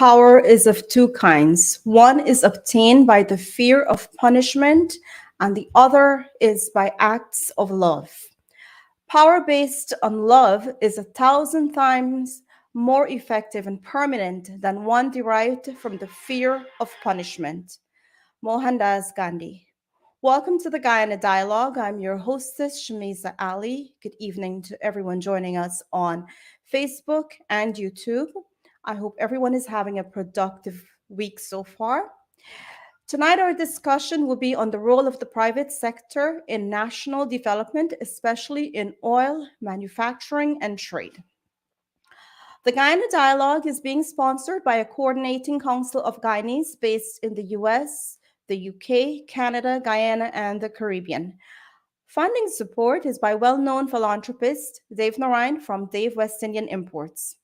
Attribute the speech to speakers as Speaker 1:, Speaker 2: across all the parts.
Speaker 1: Power is of two kinds. One is obtained by the fear of punishment, and the other is by acts of love. Power based on love is 1,000 times more effective and permanent than one derived from the fear of punishment. Mohandas Gandhi. Welcome to the Guyana Dialogue. I'm your hostess, Shamisa Ali. Good evening to everyone joining us on Facebook and YouTube. I hope everyone is having a productive week so far. Tonight, our discussion will be on the role of the private sector in national development, especially in oil, manufacturing, and trade. The Guyana Dialogue is being sponsored by a coordinating council of Guyanese based in the US, the UK, Canada, Guyana, and the Caribbean. Funding support is by well-known philanthropist Dave Narayan from Dave West Indian Imports.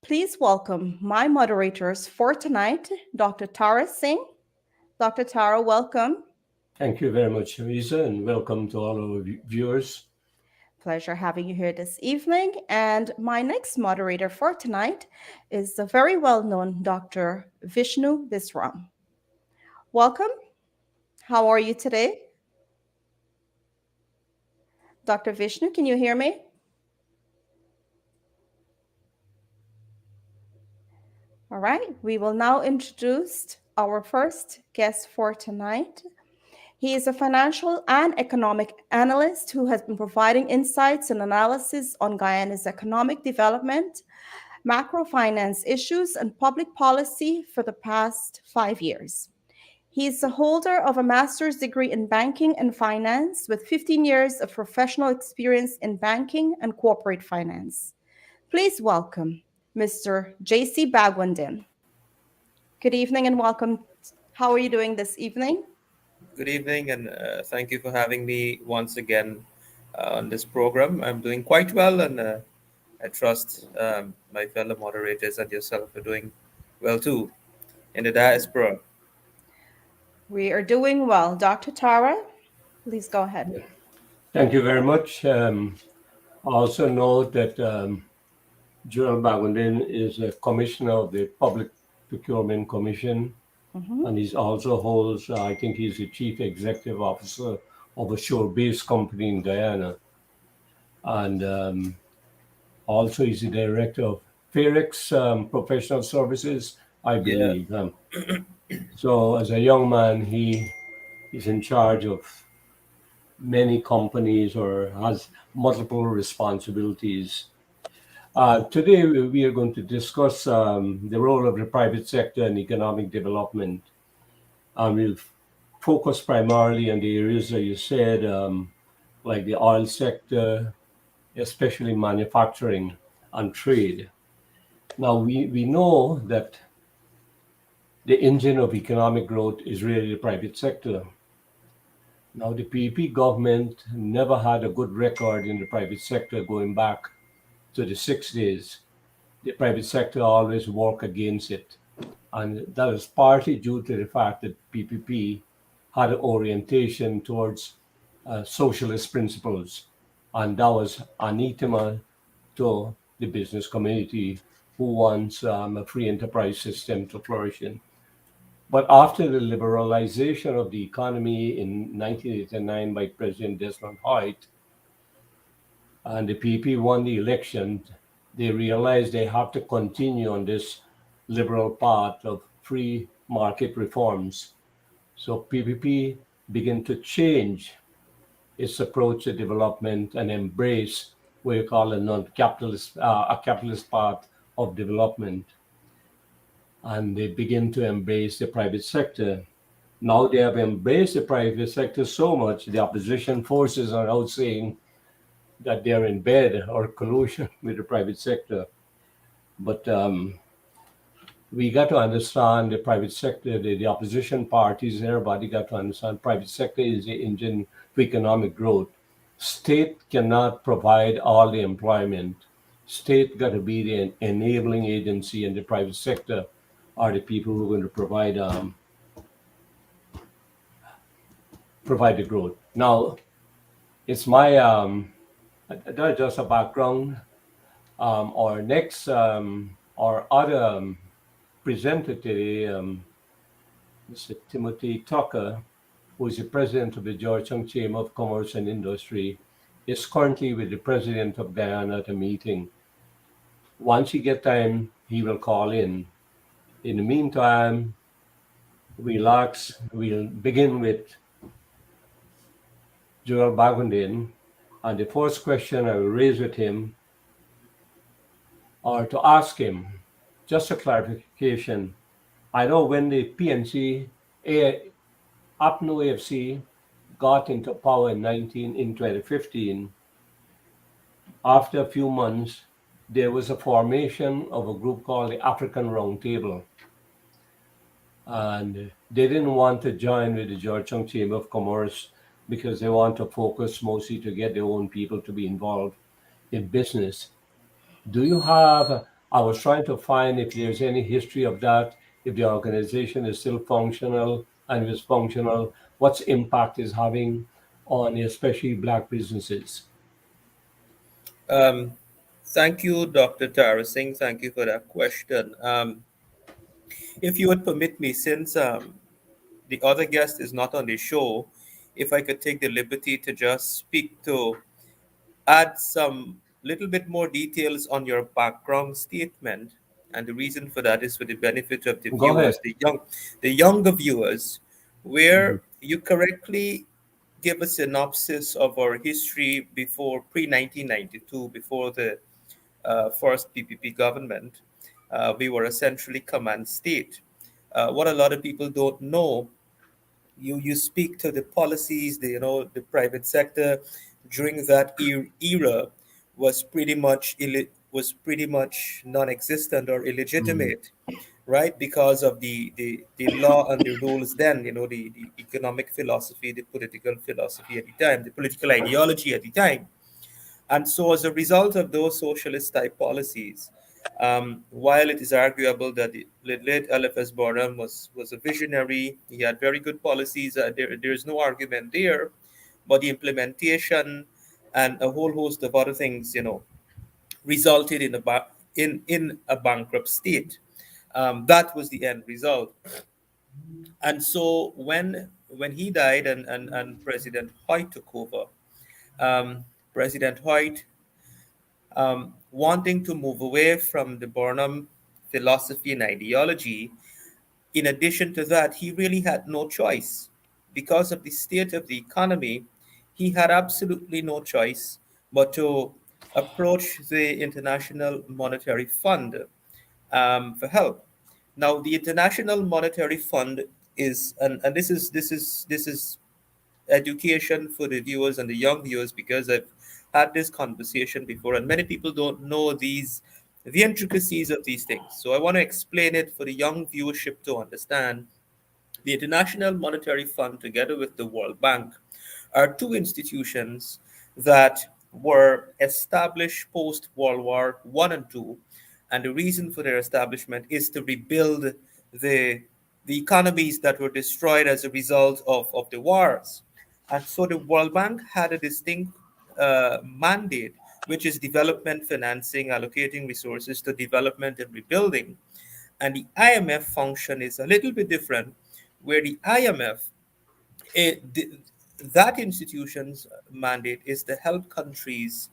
Speaker 1: Please welcome my moderators for tonight, Dr. Tara Singh. Dr. Tara, welcome.
Speaker 2: Thank you very much, Lisa, and welcome to all our viewers.
Speaker 1: Pleasure having you here this evening. And my next moderator for tonight is the very well-known Dr. Vishnu Bisram. Welcome. How are you today? Dr. Vishnu, can you hear me? All right, we will now introduce our first guest for tonight. He is a financial and economic analyst who has been providing insights and analysis on Guyana's economic development, macrofinance issues, and public policy for the past 5 years. He is the holder of a master's degree in banking and finance with 15 years of professional experience in banking and corporate finance. Please welcome Mr. J.C. Bhagwandin. Good evening and welcome. How are you doing this evening?
Speaker 3: Good evening, and thank you for having me once again on this program. I'm doing quite well, and I trust my fellow moderators and yourself are doing well too in the diaspora.
Speaker 1: We are doing well. Dr. Tara, please go ahead.
Speaker 2: Thank you very much. Also note that Joel Bhagwandin is a commissioner of the Public Procurement Commission, and he also holds, I think he's the chief executive officer of a shore-based company in Guyana. And also he's the director of Ferex Professional Services, I believe. So as a young man, he is in charge of many companies or has multiple responsibilities. Today, we are going to discuss the role of the private sector in economic development. We'll focus primarily on the areas that you said, like the oil sector, especially manufacturing and trade. Now, we know that the engine of economic growth is really the private sector. Now, the PEP government never had a good record in the private sector going back to the 60s. The private sector always worked against it. And that is partly due to the fact that PPP had an orientation towards socialist principles. And that was anathema to the business community who wants a free enterprise system to flourish in. But after the liberalization of the economy in 1989 by President Desmond Hoyt, and the PP won the election, they realized they have to continue on this liberal path of free market reforms. So PPP began to change its approach to development and embrace what you call a non-capitalist, a capitalist path of development. And they begin to embrace the private sector. Now they have embraced the private sector so much, the opposition forces are out saying that they're in bed or collusion with the private sector. But we got to understand the private sector, the opposition parties, everybody got to understand private sector is the engine for economic growth. State cannot provide all the employment. State got to be the enabling agency, and the private sector are the people who are going to provide the growth. Now, it's my that's just a background. Our next, our other presented today, Mr. Timothy Tucker, who is the president of the Georgetown Chamber of Commerce and Industry, is currently with the president of Guyana at a meeting. Once he get time, he will call in. In the meantime, we'll begin with Joel Bhagwandin, and the first question I will raise with him, or to ask him, just a clarification. I know when the PNC, APNO AFC, got into power in 2015, after a few months, there was a formation of a group called the African Roundtable. And they didn't want to join with the Georgetown Chamber of Commerce because they want to focus mostly to get their own people to be involved in business. Do you have, I was trying to find if there's any history of that, if the organization is still functional, and if it's functional, what's impact is having on especially Black businesses?
Speaker 3: Um, Thank you, Dr. Tara Singh. Thank you for that question. If you would permit me, since the other guest is not on the show, if I could take the liberty to just speak to add some little bit more details on your background statement. And the reason for that is for the benefit of the
Speaker 2: Go ahead.
Speaker 3: viewers, the younger viewers,
Speaker 2: Mhm.
Speaker 3: where you correctly give a synopsis of our history before pre 1992, before the first PPP government. We were a centrally command state. What a lot of people don't know, you speak to the policies, the private sector during that era was pretty much non-existent or
Speaker 2: Mhm.
Speaker 3: illegitimate, right? Because of the law and the rules then, the economic philosophy, the political philosophy at the time, the political ideology at the time. And so, as a result of those socialist type policies, while it is arguable that the late LFS Borum was a visionary, he had very good policies, there is no argument there, but the implementation and a whole host of other things, resulted in a bankrupt state. That was the end result. And so when he died and President Hoyt took over, President Hoyt, wanting to move away from the Burnham philosophy and ideology, in addition to that, he really had no choice. Because of the state of the economy, he had absolutely no choice but to approach the International Monetary Fund for help. Now, the International Monetary Fund is, and this is education for the viewers and the young viewers, because I've had this conversation before and many people don't know the intricacies of these things. So I want to explain it for the young viewership to understand. The International Monetary Fund, together with the World Bank, are two institutions that were established post World War One and Two, and the reason for their establishment is to rebuild the the economies that were destroyed as a result of the wars. And so the World Bank had a distinct mandate, which is development financing, allocating resources to development and rebuilding. And the IMF function is a little bit different, where the IMF, it, the, that institution's mandate is to help countries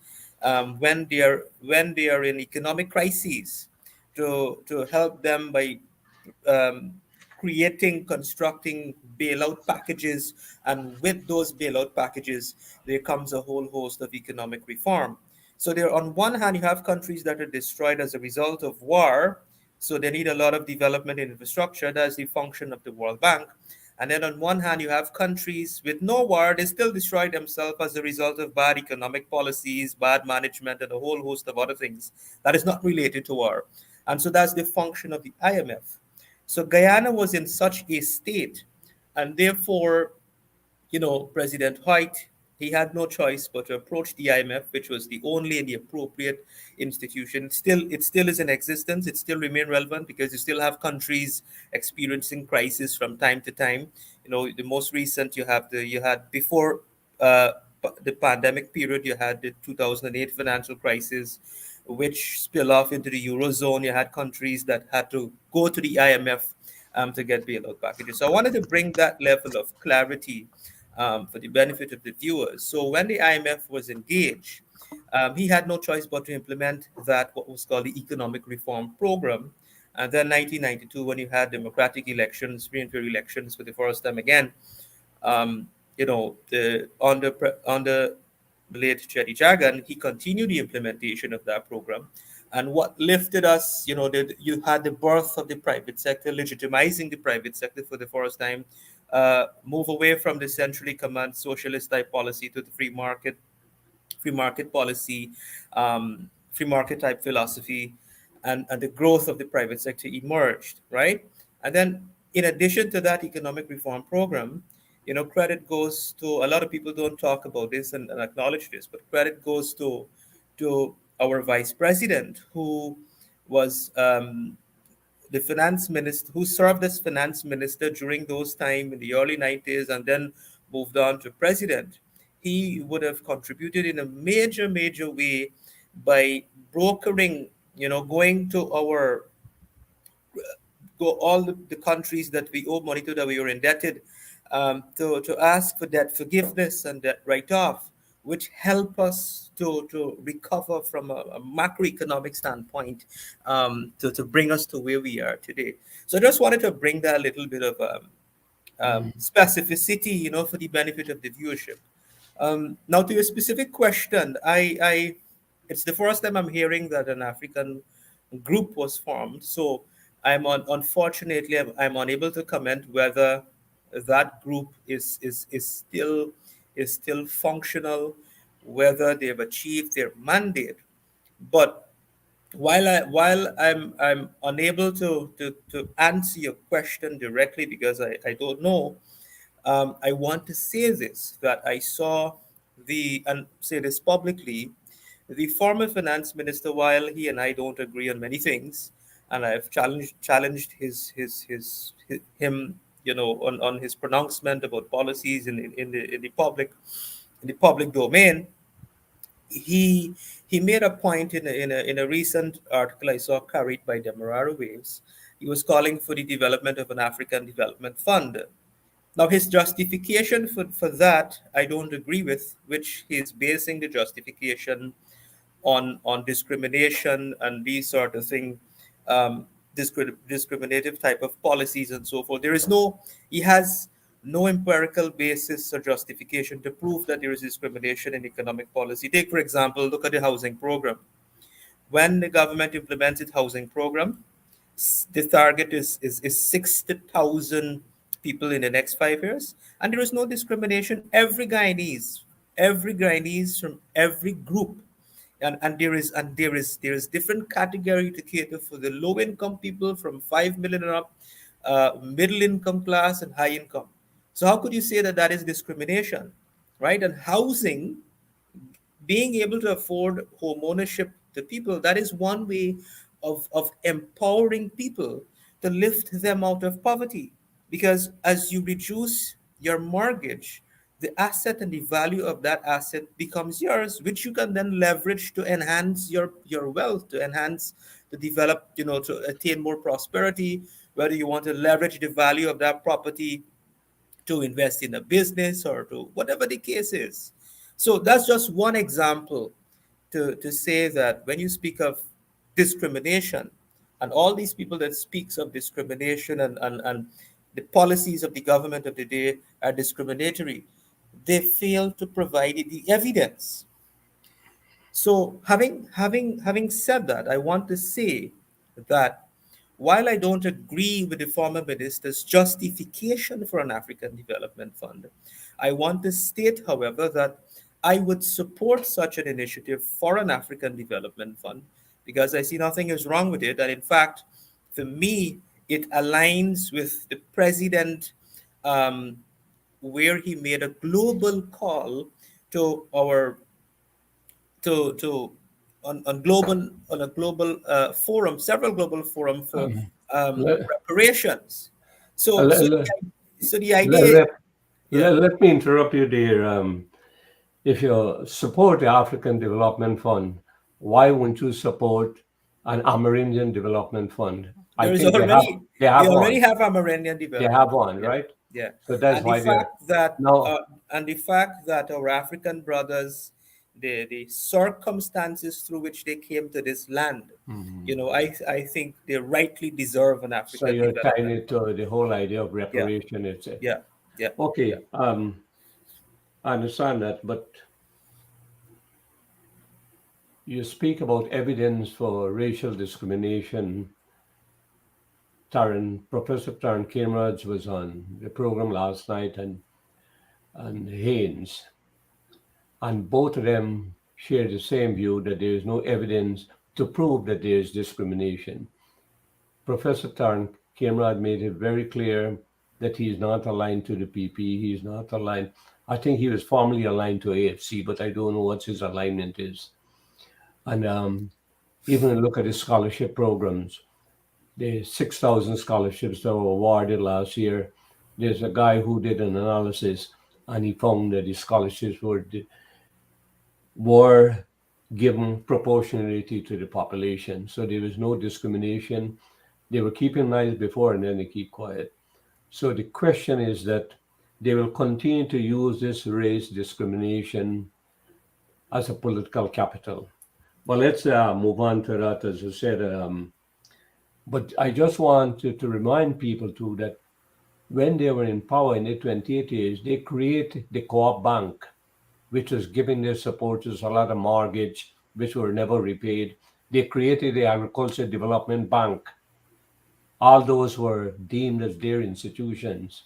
Speaker 3: when they are in economic crises, to help them by um, creating, constructing bailout packages, and with those bailout packages, there comes a whole host of economic reform. So there, on one hand, you have countries that are destroyed as a result of war, so they need a lot of development in infrastructure. That's the function of the World Bank. And then on one hand, you have countries with no war, they still destroy themselves as a result of bad economic policies, bad management, and a whole host of other things that is not related to war. And so that's the function of the IMF. So Guyana was in such a state, and therefore, President White, he had no choice but to approach the IMF, which was the only and the appropriate institution. It still is in existence. It still remain relevant because you still have countries experiencing crisis from time to time. The most recent you had before the pandemic period, you had the 2008 financial crisis, which spill off into the Eurozone. You had countries that had to go to the IMF to get bailout packages. So I wanted to bring that level of clarity for the benefit of the viewers. So when the IMF was engaged, he had no choice but to implement that, what was called the Economic Reform Program. And then 1992, when you had democratic elections, free and fair elections for the first time again, under the late Chetty Jagan, he continued the implementation of that program. And what lifted us, you had the birth of the private sector, legitimizing the private sector for the first time, move away from the centrally command socialist type policy to the free market policy, free market type philosophy, and the growth of the private sector emerged, right? And then, in addition to that economic reform program, credit goes to, a lot of people don't talk about this and acknowledge this, but credit goes to our vice president, who was the finance minister, who served as finance minister during those time in the early 90s and then moved on to president. He would have contributed in a major way by brokering, going to all the countries that we owe money to, that we were indebted, to ask for debt forgiveness and debt write-off, which help us to recover from a macroeconomic standpoint, to bring us to where we are today. So I just wanted to bring that little bit of specificity, for the benefit of the viewership. Now, to your specific question, it's the first time I'm hearing that an African group was formed. So unfortunately, I'm unable to comment whether that group is still functional, whether they've achieved their mandate. But while I'm unable to answer your question directly, because I don't know, I want to say this, that I saw and say this publicly, the former finance minister, while he and I don't agree on many things, and I've challenged him, on his pronouncement about policies in the public domain. He made a point in a recent article I saw carried by Demerara Waves. He was calling for the development of an African Development Fund. Now, his justification for that, I don't agree with, which he's basing the justification on discrimination and these sort of thing, discriminative type of policies and so forth. He has no empirical basis or justification to prove that there is discrimination in economic policy. Take, for example, look at the housing program. When the government implements its housing program, the target is 60,000 people in the next 5 years, and there is no discrimination. Every Guyanese from every group, and there is different category to cater for the low income people from 5 million and up, middle income class, and high income. So how could you say that is discrimination, right? And housing, being able to afford home ownership to people, that is one way of empowering people to lift them out of poverty. Because as you reduce your mortgage, the asset and the value of that asset becomes yours, which you can then leverage to enhance your wealth, to enhance, to develop, to attain more prosperity, whether you want to leverage the value of that property to invest in a business or to whatever the case is. So that's just one example to say that when you speak of discrimination, and all these people that speaks of discrimination, and the policies of the government of the day are discriminatory, they fail to provide the evidence. So having said that, I want to say that while I don't agree with the former minister's justification for an African Development Fund, I want to state, however, that I would support such an initiative for an African Development Fund, because I see nothing is wrong with it. And in fact, for me, it aligns with the president, where he made a global call to our to on a global forum, several global forum for
Speaker 2: Let,
Speaker 3: reparations. So
Speaker 2: let,
Speaker 3: so
Speaker 2: let,
Speaker 3: so the
Speaker 2: let,
Speaker 3: idea,
Speaker 2: let,
Speaker 3: yeah.
Speaker 2: let me interrupt you there. If you support the African Development Fund, why won't you support an Amerindian Development Fund? I
Speaker 3: There is
Speaker 2: think
Speaker 3: already
Speaker 2: they
Speaker 3: we
Speaker 2: have
Speaker 3: already
Speaker 2: one.
Speaker 3: have a Meridian
Speaker 2: They have
Speaker 3: Development Fund.
Speaker 2: one,
Speaker 3: Yeah,
Speaker 2: right?
Speaker 3: yeah,
Speaker 2: So that's
Speaker 3: and the
Speaker 2: why they're
Speaker 3: fact that
Speaker 2: now.
Speaker 3: our African brothers, the circumstances through which they came to this land,
Speaker 2: Mhm.
Speaker 3: I think they rightly deserve an
Speaker 2: So
Speaker 3: African
Speaker 2: you're tying
Speaker 3: Development
Speaker 2: it
Speaker 3: Fund.
Speaker 2: to the whole idea of
Speaker 3: Yeah,
Speaker 2: reparation. It's
Speaker 3: yeah, yeah, yeah.
Speaker 2: okay. I understand that, but you speak about evidence for racial discrimination. Professor Taran Kameraj was on the program last night, and Haynes, and both of them share the same view that there is no evidence to prove that there is discrimination. Professor Taran Kamerad made it very clear that he is not aligned to the PP. He is not aligned. I think he was formerly aligned to AFC, but I don't know what his alignment is. And even look at his scholarship programs. The 6,000 scholarships that were awarded last year. There's a guy who did an analysis, and he found that the scholarships were given proportionality to the population. So there was no discrimination. They were keeping nice before, and then they keep quiet. So the question is that they will continue to use this race discrimination as a political capital. But let's move on to that, as I said. But I just want to remind people too that when they were in power in the 2080s, they created the Co-op Bank, which was giving their supporters a lot of mortgage, which were never repaid. They created the Agriculture Development Bank. All those were deemed as their institutions.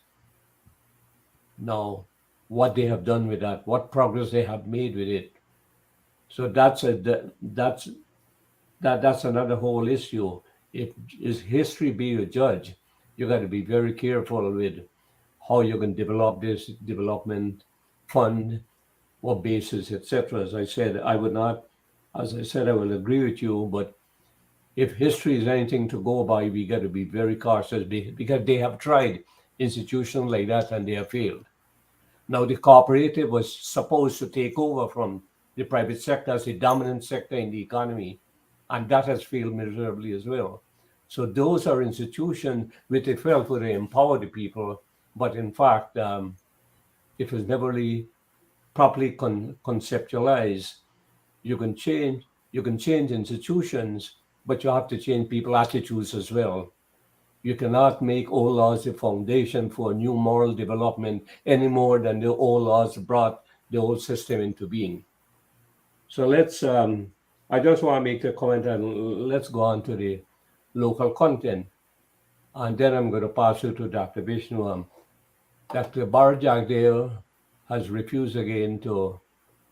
Speaker 2: Now, what they have done with that, what progress they have made with it. So that's another whole issue. If is history be your judge, you got to be very careful with how you can develop this development fund, what basis, etc. As I said, I would not, as I said, I will agree with you, but if history is anything to go by, we got to be very cautious because they have tried institutions like that and they have failed. Now, the cooperative was supposed to take over from the private sector as a dominant sector in the economy, and that has failed miserably as well. So, those are institutions which they felt would empower the people, but in fact, it was never really properly conceptualized. You can change institutions, but you have to change people attitudes as well. You cannot make old laws the foundation for new moral development any more than the old laws brought the old system into being. So I just want to make the comment and let's go on to the local content. And then I'm going to pass it to Dr. Vishnu. Dr. Bar Jagdale has refused again to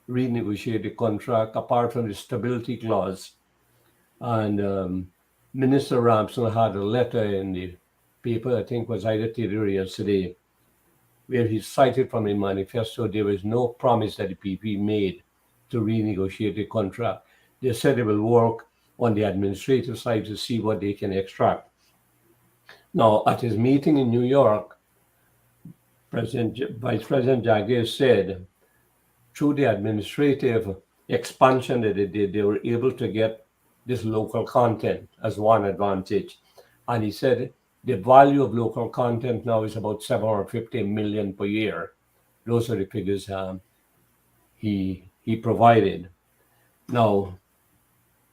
Speaker 2: renegotiate the contract apart from the stability clause. And Minister Ramsden had a letter in the paper, I think was either today or yesterday, where he cited from a manifesto there was no promise that the PP made to renegotiate the contract. They said they will work on the administrative side to see what they can extract. Now, at his meeting in New York, Vice President Jagdeo said through the administrative expansion that they did, they were able to get this local content as one advantage. And he said the value of local content now is about 750 million per year. Those are the figures he provided. Now,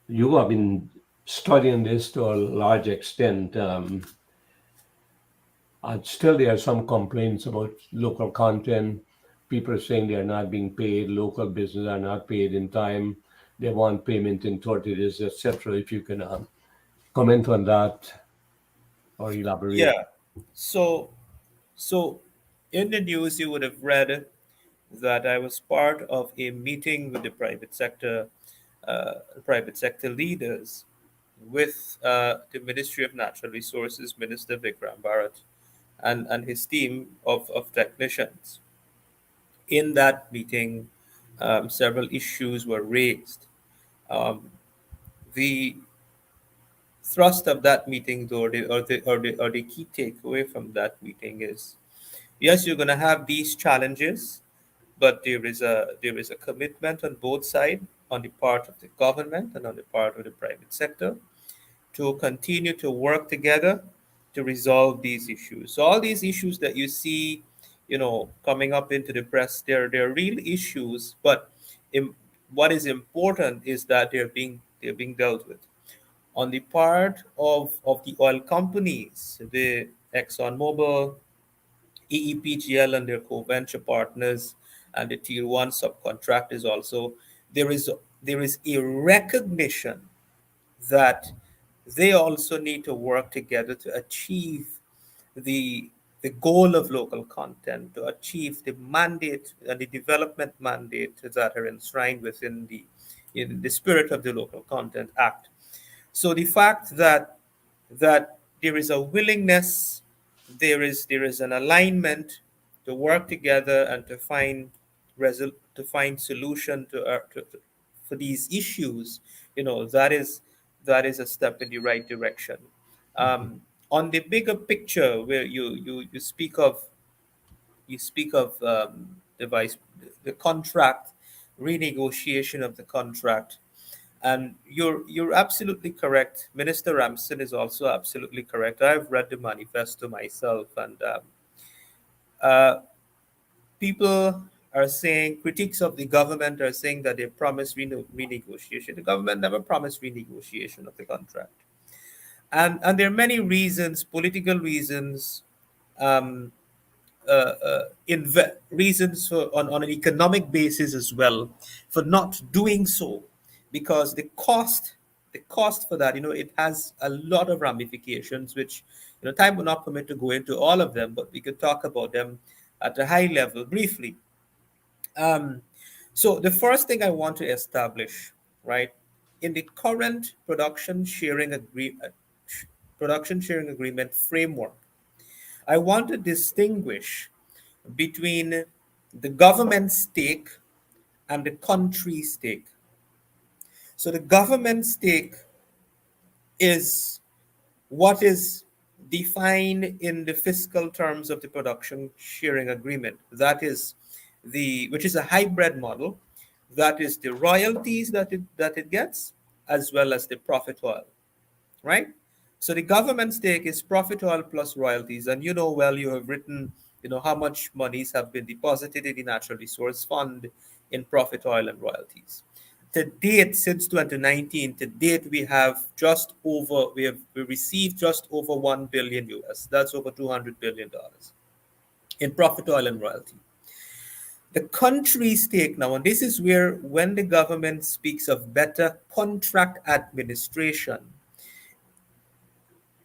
Speaker 2: you have been studying this to a large extent. And still, there are some complaints about local content. People are saying they are not being paid. Local businesses are not paid in time. They want payment in 30 days, etc. If you can comment on that or elaborate.
Speaker 3: Yeah. So, so in the news, you would have read that I was part of a meeting with the private sector leaders, with the Ministry of Natural Resources Minister Vikram Bharat and his team of technicians. In that meeting, several issues were raised. Um, the thrust of that meeting, though, or the key takeaway from that meeting is, yes, you're going to have these challenges, but there is a commitment on both sides on the part of the government and on the part of the private sector to continue to work together to resolve these issues. So all these issues that you see, coming up into the press, they're real issues, but what is important is that they're being dealt with. On the part of the oil companies, the ExxonMobil, EEPGL and their co-venture partners, and the tier one subcontractors also, there is a recognition that they also need to work together to achieve the the goal of local content, to achieve the mandate and the development mandate that are enshrined within the spirit of the Local Content Act. So the fact that there is a willingness, there is an alignment to work together and to find solution for these issues, that is a step in the right direction. On the bigger picture, where you speak of the contract, renegotiation of the contract, and you're absolutely correct. Minister Ramson is also absolutely correct. I've read the manifesto myself, and uh, people are saying, critics of the government are saying that they promised renegotiation. The government never promised renegotiation of the contract, and there are many reasons, political reasons, um, reasons for on an economic basis as well for not doing so, because the cost for that, it has a lot of ramifications, which time will not permit to go into all of them, but we could talk about them at a high level briefly. um, so the first thing I want to establish, right, in the current production sharing agreement framework, I want to distinguish between the government stake and the country stake. So the government stake is what is defined in the fiscal terms of the production sharing agreement. That is which is a hybrid model. That is the royalties that it gets, as well as the profit oil, right? So the government stake is profit oil plus royalties, and you have written, how much monies have been deposited in the natural resource fund in profit oil and royalties. To date, since 2019, to date, we received just over 1 billion US. That's over $200 billion in profit oil and royalty. The country stake now, and this is where, when the government speaks of better contract administration,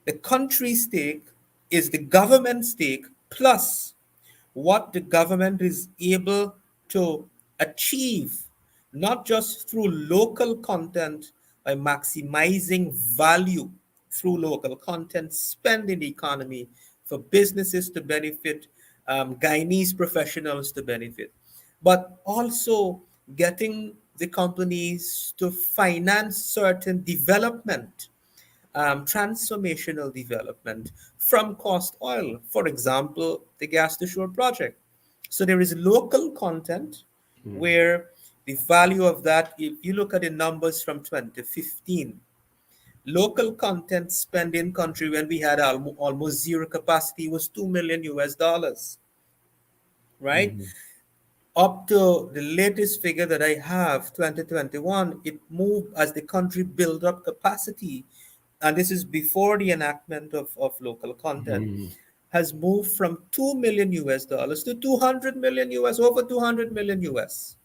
Speaker 3: the country stake is the government stake plus what the government is able to achieve, not just through local content, by maximizing value through local content, spend in the economy for businesses to benefit, Guyanese professionals to benefit, but also getting the companies to finance certain development, transformational development from cost oil, for example, the gas to shore project. So there is local content where the value of that, if you look at the numbers from 2015, local content spent in country when we had almost zero capacity was 2 million US dollars, right? Up to the latest figure that I have, 2021, it moved as the country built up capacity, and this is before the enactment of local content, has moved from 2 million US dollars to 200 million US, over 200 million US,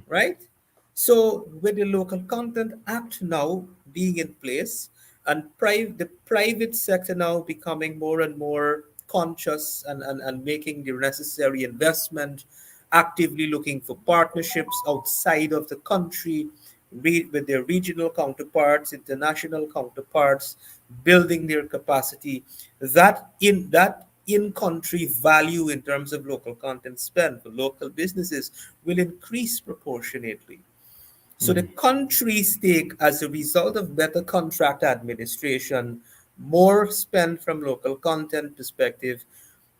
Speaker 3: right? So with the Local Content Act now being in place, and the private sector now becoming more and more conscious, and making the necessary investment, actively looking for partnerships outside of the country, with their regional counterparts, international counterparts, building their capacity, that in country value in terms of local content spend for local businesses will increase proportionately. So the country stake, as a result of better contract administration, more spend from local content perspective,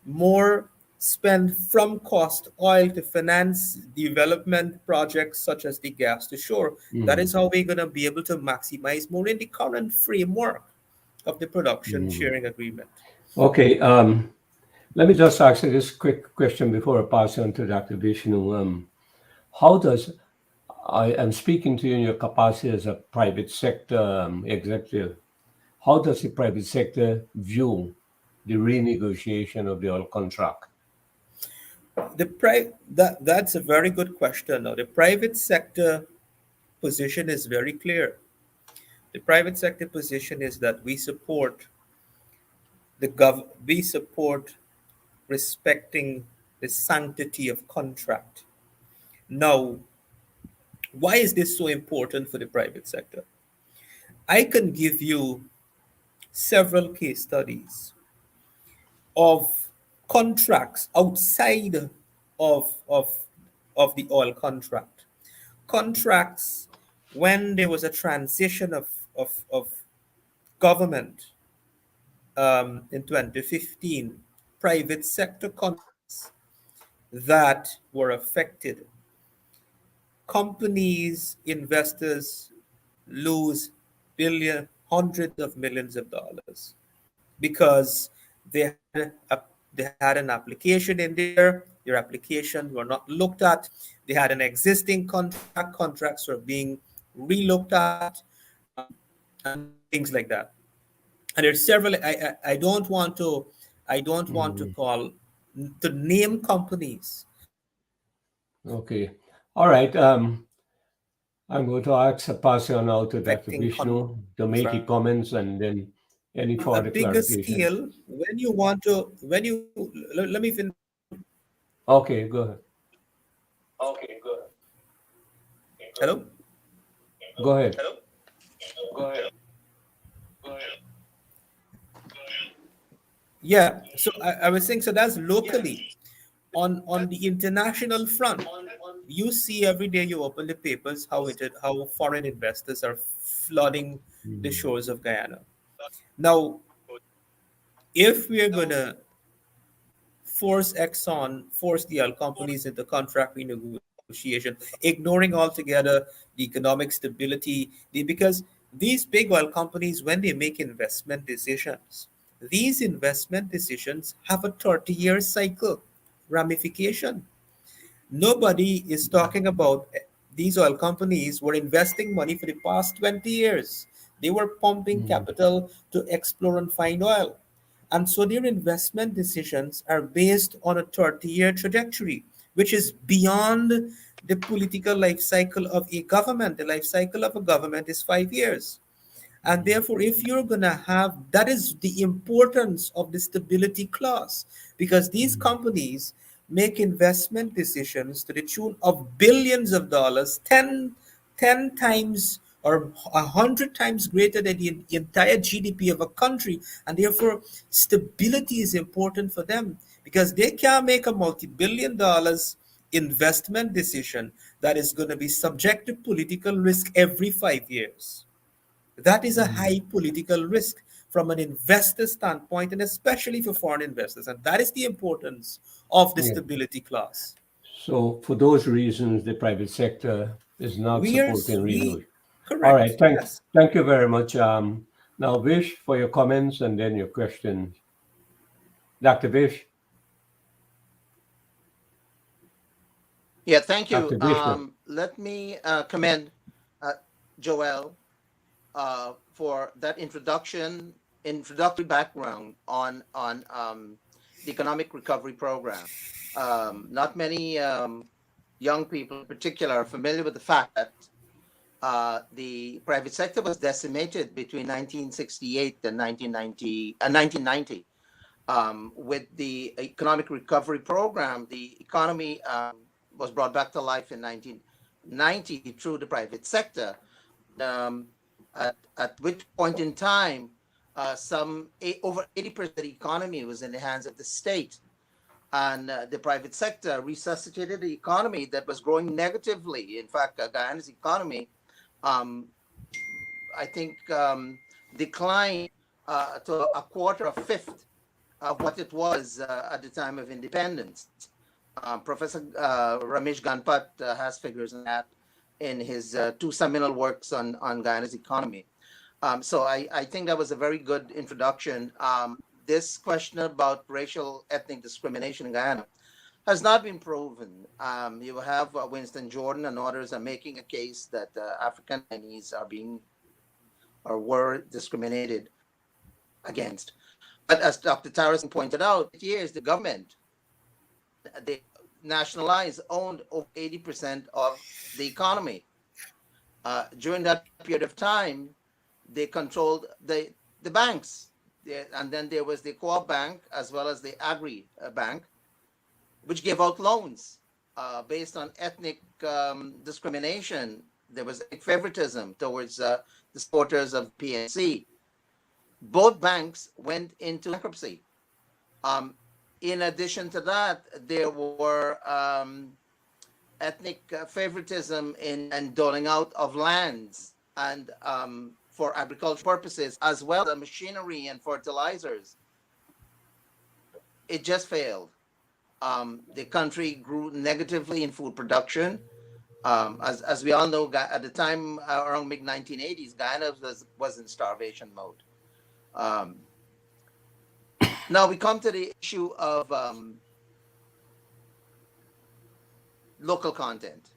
Speaker 3: more spend from cost oil to finance development projects such as the gas to shore. That is how we're going to be able to maximize more in the current framework of the production sharing agreement.
Speaker 2: Okay. Let me just ask you this quick question before I pass on to Dr. Vishnu. How does I am speaking to you in your capacity as a private sector executive? How does the private sector view the renegotiation of the oil contract?
Speaker 3: That's a very good question. Now, the private sector position is very clear. The private sector position is that we support respecting the sanctity of contract. Now, why is this so important for the private sector? I can give you several case studies of contracts outside of of the oil contract. Contracts when there was a transition of government in 2015, private sector contracts that were affected. Companies, investors lose hundreds of millions of dollars because they had an application in there. Their applications were not looked at. They had an existing contract. Contracts were being relooked at, and things like that. And there's several. I don't want to. I don't want to call to name companies
Speaker 2: Okay. All right. I'm going to ask pass on now to Dr.
Speaker 3: affecting
Speaker 2: Vishnu to make his
Speaker 3: contract
Speaker 2: comments and then any
Speaker 3: on a
Speaker 2: further
Speaker 3: bigger
Speaker 2: clarification.
Speaker 3: scale. When you want to, when you let me finish.
Speaker 2: Okay, go ahead.
Speaker 3: Hello.
Speaker 2: Go ahead.
Speaker 3: Yeah. So I was saying. So that's locally. On the international front, you see every day you open the papers how foreign investors are flooding the shores of Guyana. Now, if we're gonna force the oil companies into contract renegotiation, ignoring altogether the economic stability, because these big oil companies, when they make investment decisions, these investment decisions have a 30-year cycle ramification. Nobody is talking about these oil companies were investing money for the past 20 years. They were pumping capital to explore and find oil. And so their investment decisions are based on a 30-year trajectory, which is beyond the political life cycle of a government. The life cycle of a government is 5 years. And therefore, if you're going to have that, is the importance of the stability clause, because these companies make investment decisions to the tune of billions of dollars, 10 times or 100 times greater than the entire GDP of a country. And therefore, stability is important for them because they can't make a multi-billion dollars investment decision that is going to be subject to political risk every 5 years. That is a high political risk from an investor standpoint, and especially for foreign investors. And that is the importance of the
Speaker 2: Yeah.
Speaker 3: stability clause.
Speaker 2: So for those reasons, the private sector is not
Speaker 3: We are,
Speaker 2: supporting
Speaker 3: we,
Speaker 2: renegotiation. All right.
Speaker 3: correct, yes.
Speaker 2: Thank you very much. Now, Vish, for your comments and then your questions. Dr. Vish,
Speaker 4: Yeah, thank you.
Speaker 2: Dr. Vishnu.
Speaker 4: Let me commend Joel for that introductory background on the economic recovery program. Not many young people, in particular, are familiar with the fact that the private sector was decimated between 1968 and 1990. With the economic recovery program, the economy was brought back to life in 1990 through the private sector. Um, at which point in time, over 80% of the economy was in the hands of the state, and the private sector resuscitated the economy that was growing negatively. In fact, Guyana's economy, um, I think, declined to a quarter, a fifth of what it was at the time of independence. Professor Ramesh Ganpat has figures on that in his two seminal works on Guyana's economy. So I think that was a very good introduction. This question about racial ethnic discrimination in Guyana has not been proven. You have Winston Jordan and others are making a case that African Guyanese are being or were discriminated against. But as Dr. Tarasin pointed out, years the government they nationalized owned over 80% of the economy. During that period of time, they controlled the banks. And then there was the co-op bank as well as the agri bank, which gave out loans based on ethnic discrimination. There was favoritism towards the supporters of PNC. Both banks went into bankruptcy. Um, in addition to that, there were ethnic favoritism in and doling out of lands and for agricultural purposes, as well as machinery and fertilizers. It just failed. The country grew negatively in food production. As we all know, at the time around mid 1980s, Guyana was in starvation mode. Um, Now we come to the issue of local content.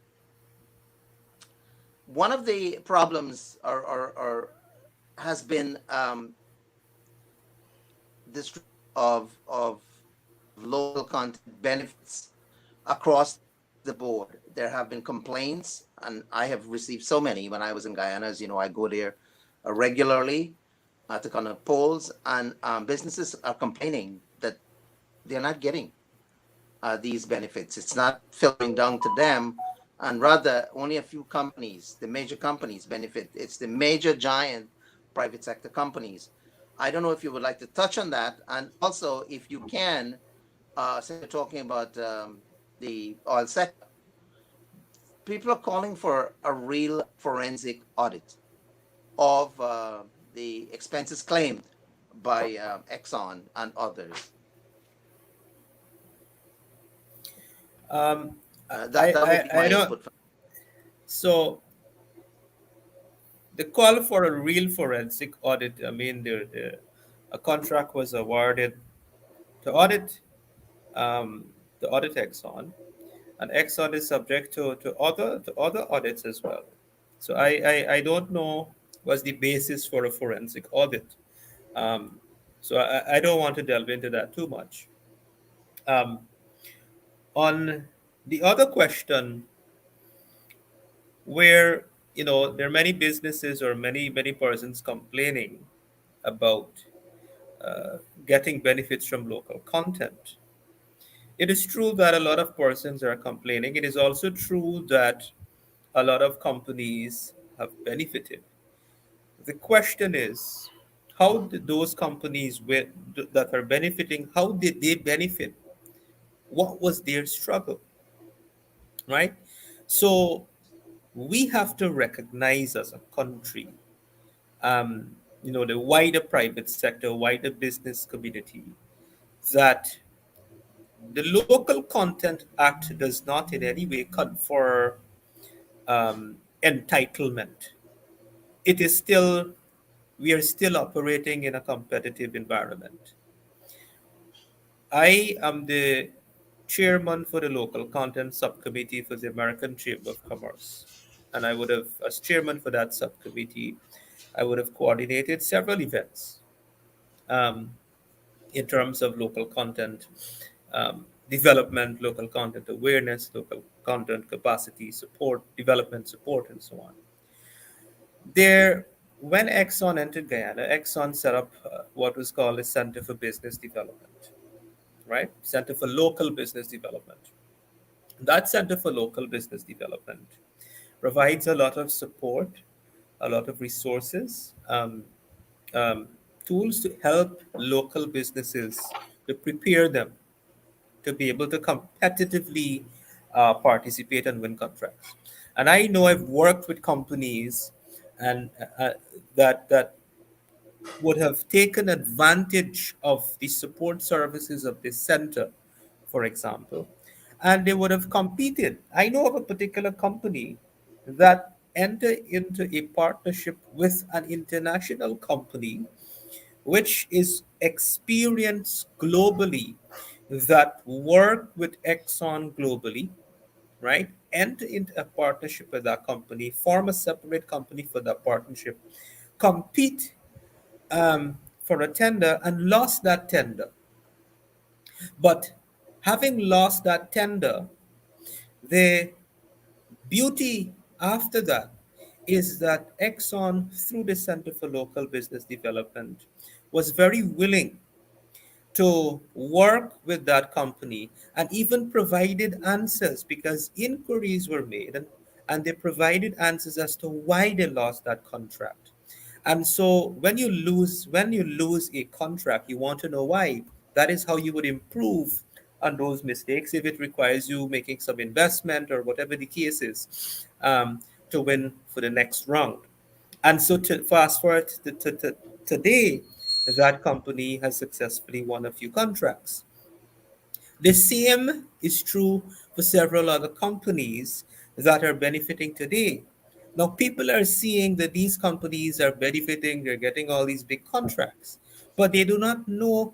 Speaker 4: One of the problems or has been this of local content benefits across the board. There have been complaints, and I have received so many when I was in Guyana. As you know, I go there regularly to kind of polls, and businesses are complaining that they're not getting these benefits. It's not filtering down to them, and rather only a few companies, the major companies, benefit. It's the major giant private sector companies. I don't know if you would like to touch on that, and also if you can, since we're talking about the oil sector, people are calling for a real forensic audit of the expenses claimed by Exxon and others.
Speaker 3: Um,
Speaker 4: That would be
Speaker 3: I
Speaker 4: my
Speaker 3: don't.
Speaker 4: input.
Speaker 3: So the call for a real forensic audit. I mean, a contract was awarded to audit um, the audit Exxon, and Exxon is subject to other audits as well. So I don't know what's the basis for a forensic audit. Um, so I don't want to delve into that too much. Um, on the other question, where there are many businesses or many persons complaining about uh, getting benefits from local content. It is true that a lot of persons are complaining. It is also true that a lot of companies have benefited. The question is, how did those companies that are benefiting, how did they benefit? What was their struggle, right? So we have to recognize as a country, the wider private sector, wider business community, that the Local Content Act does not in any way confer entitlement. It is still, we are still operating in a competitive environment. I am the chairman for the Local Content Subcommittee for the American Chamber of Commerce. And I would have, as chairman for that subcommittee, I would have coordinated several events um, in terms of local content development, local content awareness, local content capacity support, development support, and so on. There, when Exxon entered Guyana, Exxon set up what was called a Center for Business Development, right? Center for Local Business Development. That Center for Local Business Development provides a lot of support, a lot of resources, um, tools to help local businesses to prepare them to be able to competitively participate and win contracts. And I know I've worked with companies and that would have taken advantage of the support services of this center, for example, and they would have competed. I know of a particular company that entered into a partnership with an international company which is experienced globally, that work with Exxon globally, right? Enter into a partnership with that company, form a separate company for that partnership, compete for a tender and lost that tender. But having lost that tender, the beauty after that is that Exxon, through the Center for Local Business Development, was very willing to work with that company and even provided answers because inquiries were made, and they provided answers as to why they lost that contract. And so when you lose a contract, you want to know why. That is how you would improve on those mistakes if it requires you making some investment or whatever the case is, to win for the next round. And so to fast forward to today, that company has successfully won a few contracts. The same is true for several other companies that are benefiting today. Now, people are seeing that these companies are benefiting, they're getting all these big contracts, but they do not know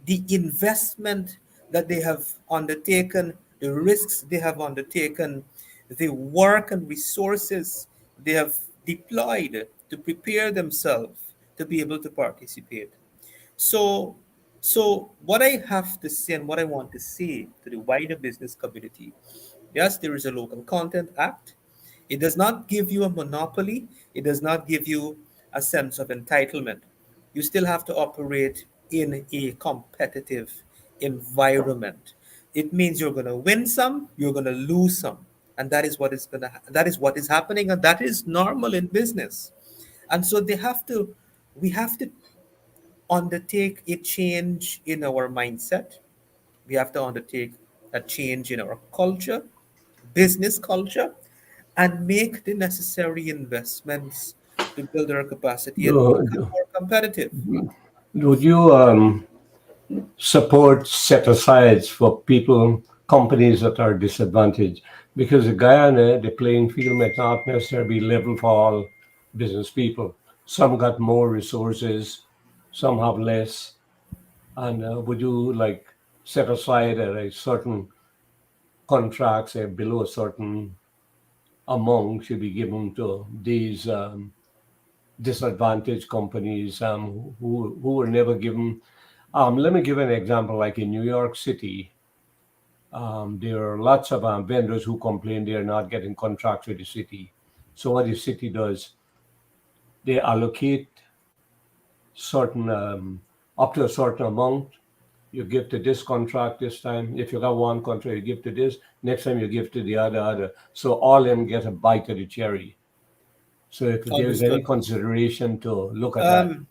Speaker 3: the investment that they have undertaken, the risks they have undertaken, the work and resources they have deployed to prepare themselves to be able to participate. So, so what I have to say and what I want to say to the wider business community, yes, there is a Local Content Act. It does not give you a monopoly. It does not give you a sense of entitlement. You still have to operate in a competitive environment. It means you're going to win some, you're going to lose some, and that is what is happening, and that is normal in business. And so we have to undertake a change in our mindset. We have to undertake a change in our culture, business culture, and make the necessary investments to build our capacity and become
Speaker 2: Do,
Speaker 3: more competitive.
Speaker 2: would you support set asides for people, companies that are disadvantaged? Because in Guyana, the playing field may not necessarily be level for all business people. Some got more resources, some have less. And would you like set aside at a certain contract, say below a certain amount, should be given to these disadvantaged companies who were never given. Let me give an example. Like in New York City, there are lots of vendors who complain they are not getting contracts with the city. So what the city does, they allocate certain up to a certain amount. You give to this contract this time. If you got one contract, you give to this. Next time you give to the other. So all of them get a bite of the cherry. So if there is any
Speaker 3: Understood.
Speaker 2: consideration to look at that.
Speaker 3: Um,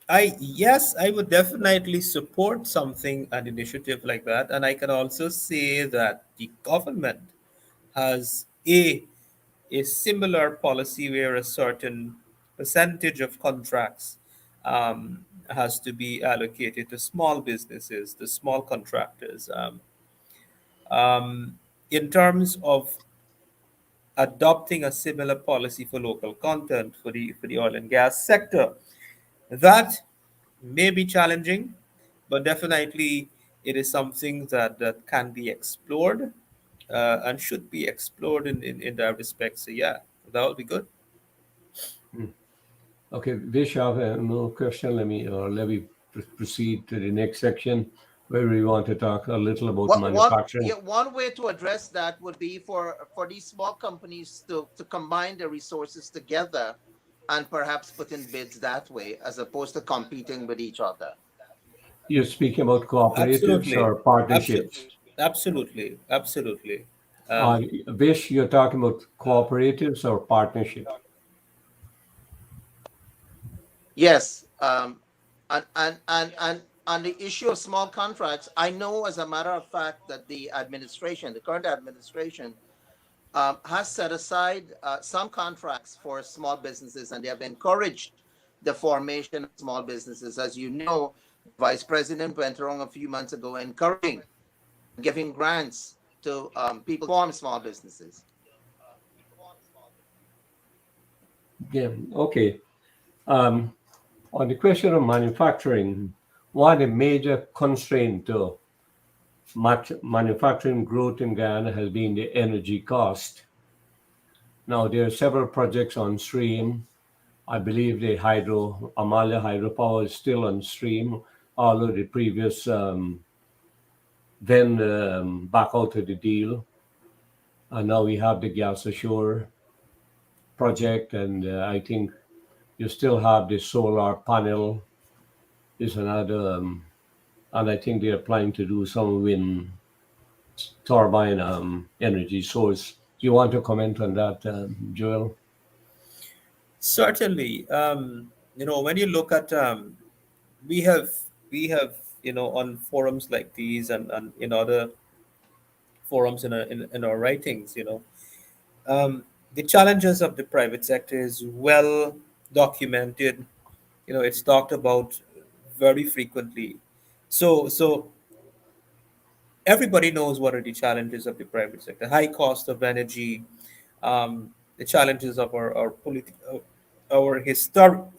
Speaker 3: I would definitely support something, an initiative like that, and I can also say that the government has a similar policy where a certain percentage of contracts has to be allocated to small businesses, the small contractors. In terms of adopting a similar policy for local content for the oil and gas sector, that may be challenging, but definitely it is something that can be explored and should be explored in that respect. So yeah, that would be good.
Speaker 2: Okay, Vish, I have no question. Let me proceed to the next section where we want to talk a little about
Speaker 4: Yeah,
Speaker 2: manufacturing.
Speaker 4: one way to address that would be for these small companies to combine their resources together and perhaps put in bids that way as opposed to competing with each other.
Speaker 2: You're speaking about cooperatives
Speaker 3: Absolutely,
Speaker 2: or partnerships.
Speaker 3: absolutely.
Speaker 2: Uh,
Speaker 3: Um,
Speaker 2: Vish, you're talking about cooperatives or partnerships.
Speaker 4: Yes, and on the issue of small contracts, I know as a matter of fact that the current administration, has set aside some contracts for small businesses, and they have encouraged the formation of small businesses. As you know, the Vice President went around a few months ago encouraging, giving grants to people form small businesses.
Speaker 2: Yeah. Okay. Um, on the question of manufacturing, one of the major constraints to manufacturing growth in Guyana has been the energy cost. Now, there are several projects on stream. I believe the Amalia hydropower is still on stream, although the previous then back out of the deal. And now we have the gas ashore project, and I think you still have the solar panel is another, and I think they're planning to do some wind turbine energy source. Do you want to comment on that, Joel?
Speaker 3: Certainly. When you look at, we have, on forums like these and in other forums in our writings, the challenges of the private sector is well documented. It's talked about very frequently. So everybody knows what are the challenges of the private sector: high cost of energy, the challenges of our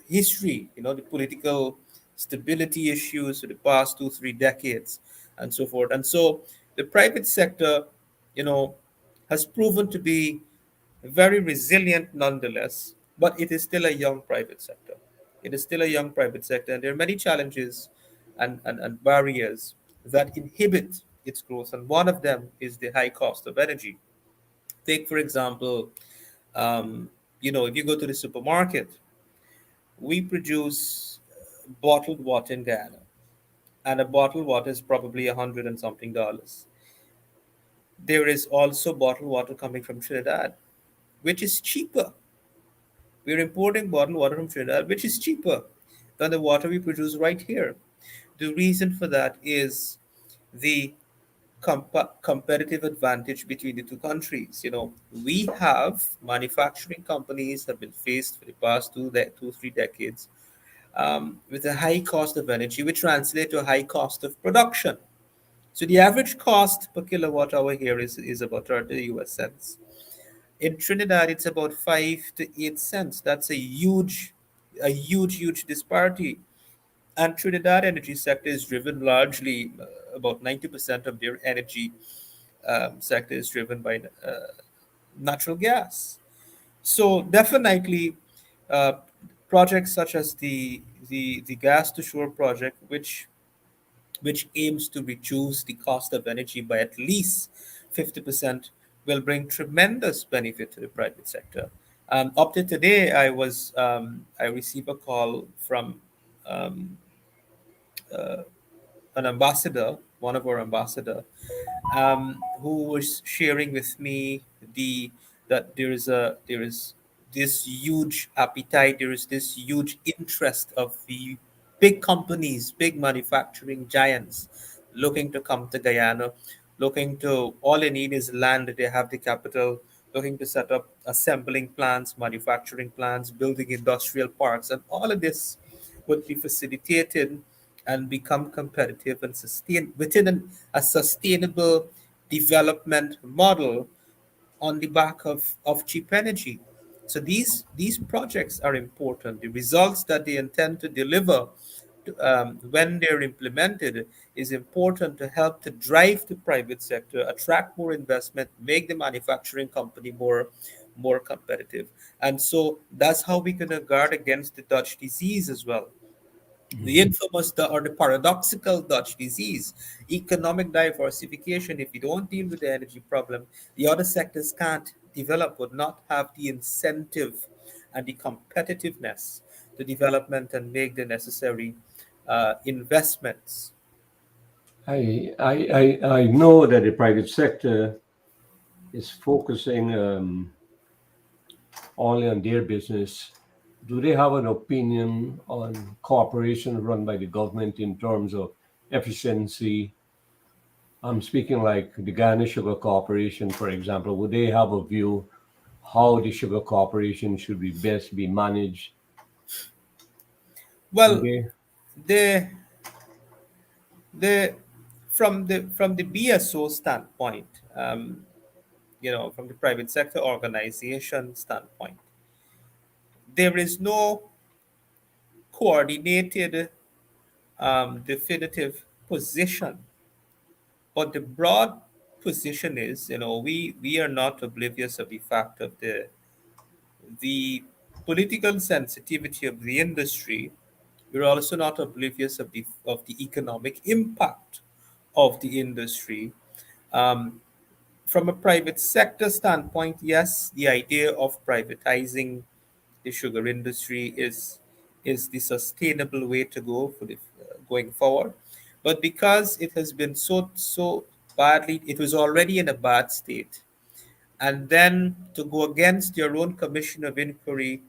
Speaker 3: history, the political stability issues for the past 2 3 decades, and so forth. And so the private sector, you know has proven to be very resilient nonetheless, but it is still a young private sector. It is still a young private sector, and there are many challenges and barriers that inhibit its growth. And one of them is the high cost of energy. Take, for example, if you go to the supermarket, we produce bottled water in Guyana, and a bottled water is probably $100 and something. There is also bottled water coming from Trinidad, which is cheaper. We're importing bottled water from Trinidad, which is cheaper than the water we produce right here. The reason for that is the competitive advantage between the two countries. We have manufacturing companies have been faced for the past 3 decades with a high cost of energy, which translates to a high cost of production. So the average cost per kilowatt hour here is about 30 US cents. In Trinidad, it's about 5 to 8 cents. That's a huge disparity. And Trinidad energy sector is driven largely, about 90% of their energy sector is driven by natural gas. So definitely, uh, projects such as the gas to shore project, which aims to reduce the cost of energy by at least 50%, will bring tremendous benefit to the private sector. Up to today, I received a call from um, an ambassador, one of our ambassador, who was sharing with me the that there is this huge appetite, there is this huge interest of the big companies, big manufacturing giants looking to come to Guyana, looking to all they need is land, they have the capital, looking to set up assembling plants, manufacturing plants, building industrial parks, and all of this would be facilitated and become competitive and sustain within a sustainable development model on the back of cheap energy. So these projects are important. The results that they intend to deliver when they're implemented is important to help to drive the private sector, attract more investment, make the manufacturing company more competitive. And so that's how we can guard against the Dutch disease as well, the infamous or the paradoxical Dutch disease, economic diversification. If you don't deal with the energy problem, the other sectors can't develop, would not have the incentive and the competitiveness to development and make the necessary investments.
Speaker 2: I know that the private sector is focusing only on their business. Do they have an opinion on corporations run by the government in terms of efficiency? I'm speaking like the Ghana Sugar Corporation, for example. Would they have a view how the sugar corporation should be best be managed?
Speaker 3: Well,
Speaker 2: Okay.
Speaker 3: the the from the BSO standpoint, from the private sector organization standpoint, there is no coordinated, definitive position. But the broad position is, we are not oblivious of the fact of the political sensitivity of the industry. We're also not oblivious of the economic impact of the industry. Um, from a private sector standpoint, yes, the idea of privatizing the sugar industry is the sustainable way to go for the going forward. But because it has been so badly, it was already in a bad state, and then to go against your own commission of inquiry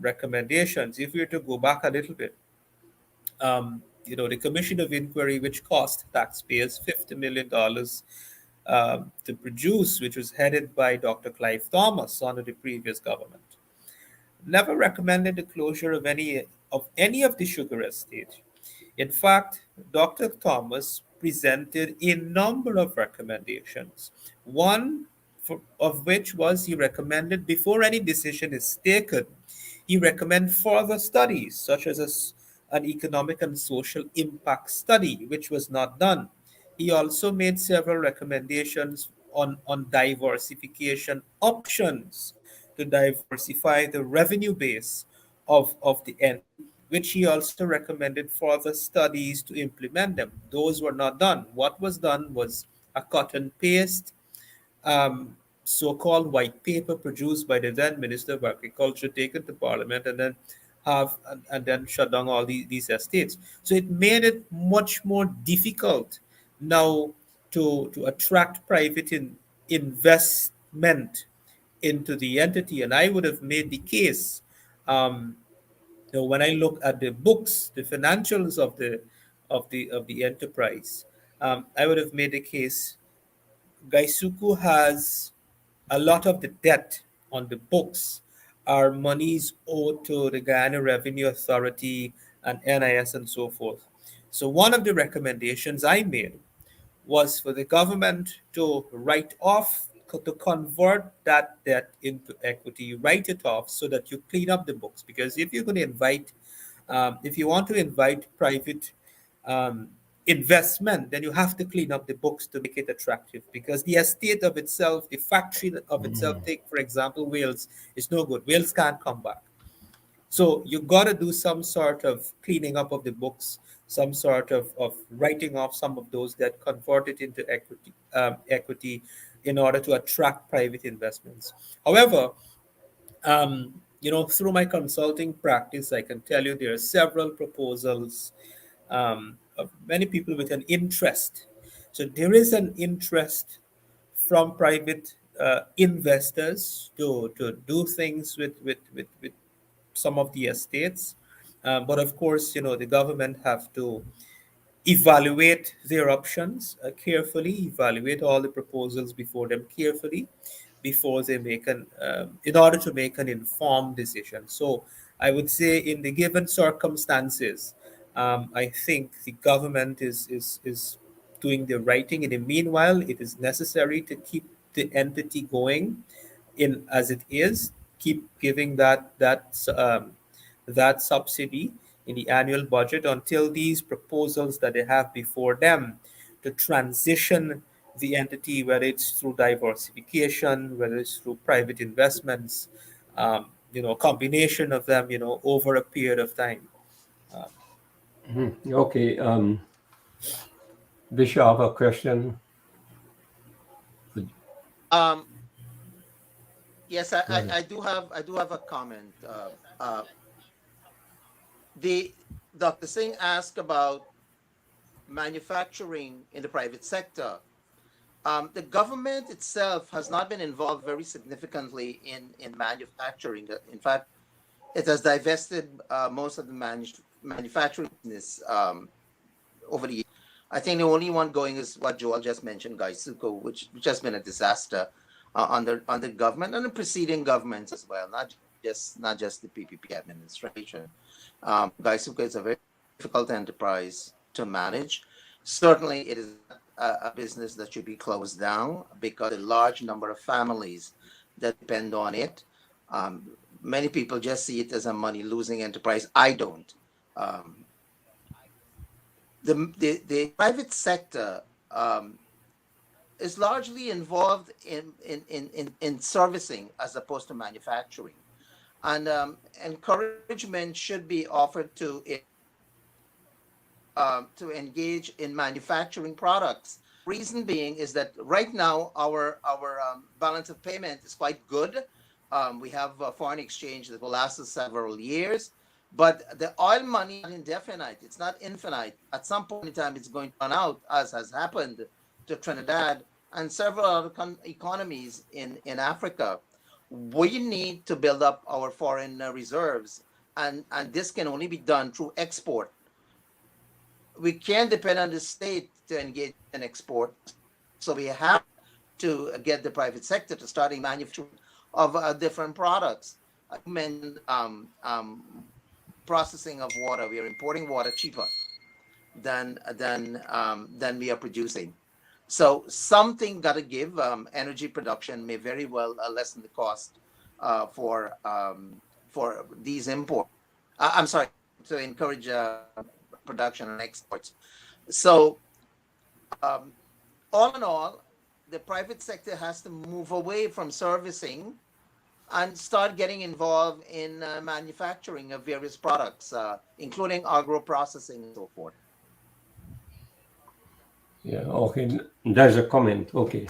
Speaker 3: recommendations. If we were to go back a little bit, the commission of inquiry, which cost taxpayers $50 million to produce, which was headed by Dr. Clive Thomas under the previous government, never recommended the closure of any of the sugar estates. In fact, Dr. Thomas presented a number of recommendations. One of which was he recommended before any decision is taken, he recommended further studies, such as an economic and social impact study, which was not done. He also made several recommendations on diversification options to diversify the revenue base of the entity, which he also recommended further studies to implement them. Those were not done. What was done was a cut and paste so-called white paper produced by the then Minister of Agriculture, taken to Parliament, and then and then shut down all these estates. So it made it much more difficult now to attract private investment into the entity. And I would have made the case, um, when I look at the books, the financials of the enterprise, I would have made the case Gaisuku has a lot of the debt on the books are monies owed to the Guyana Revenue Authority and NIS and so forth. So one of the recommendations I made was for the government to write off, to convert that debt into equity, write it off so that you clean up the books. Because if you want to invite private um, investment, then you have to clean up the books to make it attractive. Because the estate of itself, the factory of itself, take for example Wales, is no good. Wales can't come back. So you got to do some sort of cleaning up of the books, some sort of writing off some of those that convert it into equity in order to attract private investments. However, through my consulting practice, I can tell you there are several proposals of many people with an interest. So there is an interest from private investors to do things with some of the estates. But of course, the government have to evaluate their options carefully, evaluate all the proposals before them carefully, before they in order to make an informed decision. So I would say, in the given circumstances, I think the government is doing the right thing. In the meanwhile, it is necessary to keep the entity going in as it is, keep giving that subsidy in the annual budget until these proposals that they have before them to transition the entity, whether it's through diversification, whether it's through private investments, a combination of them, over a period of time.
Speaker 2: Okay. Bishop, I have a question.
Speaker 4: Um, yes,
Speaker 2: Go ahead.
Speaker 4: I do have a comment. The Dr. Singh asked about manufacturing in the private sector. The government itself has not been involved very significantly in manufacturing. In fact, it has divested most of the manufacturing business over the years. I think the only one going is what Joel just mentioned, Gaisuko, which has been a disaster under government and the preceding governments as well, not just the PPP administration. Gaisuka is a very difficult enterprise to manage. Certainly, it is not a business that should be closed down because a large number of families that depend on it. Many people just see it as a money losing enterprise. I don't. Um, the private sector um, is largely involved in servicing as opposed to manufacturing. And encouragement should be offered to engage in manufacturing products. Reason being is that right now our balance of payment is quite good. We have foreign exchange that will last us several years, but the oil money is not indefinite. It's not infinite. At some point in time, it's going to run out, as has happened to Trinidad and several other economies in Africa. We need to build up our foreign reserves, and this can only be done through export. We can't depend on the state to engage in export. So we have to get the private sector to starting manufacturing of different products. You mentioned processing of water. We are importing water cheaper than we are producing. So something got to give. Energy production may very well lessen the cost uh, for um, for these imports. I'm sorry, to encourage production and exports. So um, all in all, the private sector has to move away from servicing and start getting involved in manufacturing of various products, including agro processing and so forth.
Speaker 2: Yeah, okay. There's a comment. Okay.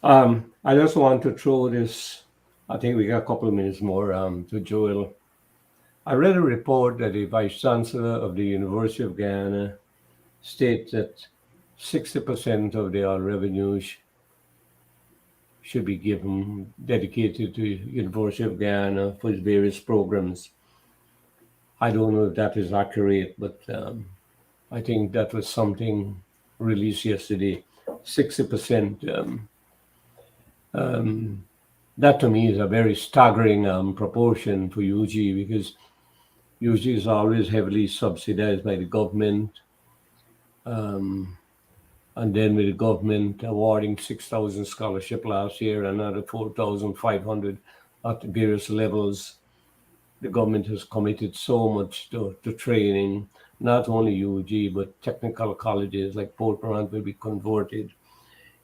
Speaker 2: I just want to throw this. I think we got a couple of minutes more to Joel. I read a report that the Vice Chancellor of the University of Guyana states that 60% of their revenues should be given dedicated to University of Guyana for its various programs. I don't know if that is accurate, but I think that was something released yesterday. 60%. That to me is a very staggering proportion for UG because UG is always heavily subsidized by the government. And then with the government awarding 6,000 scholarship last year, another 4,500 at the various levels, the government has committed so much to training. Not only UG, but technical colleges like Port Morant will be converted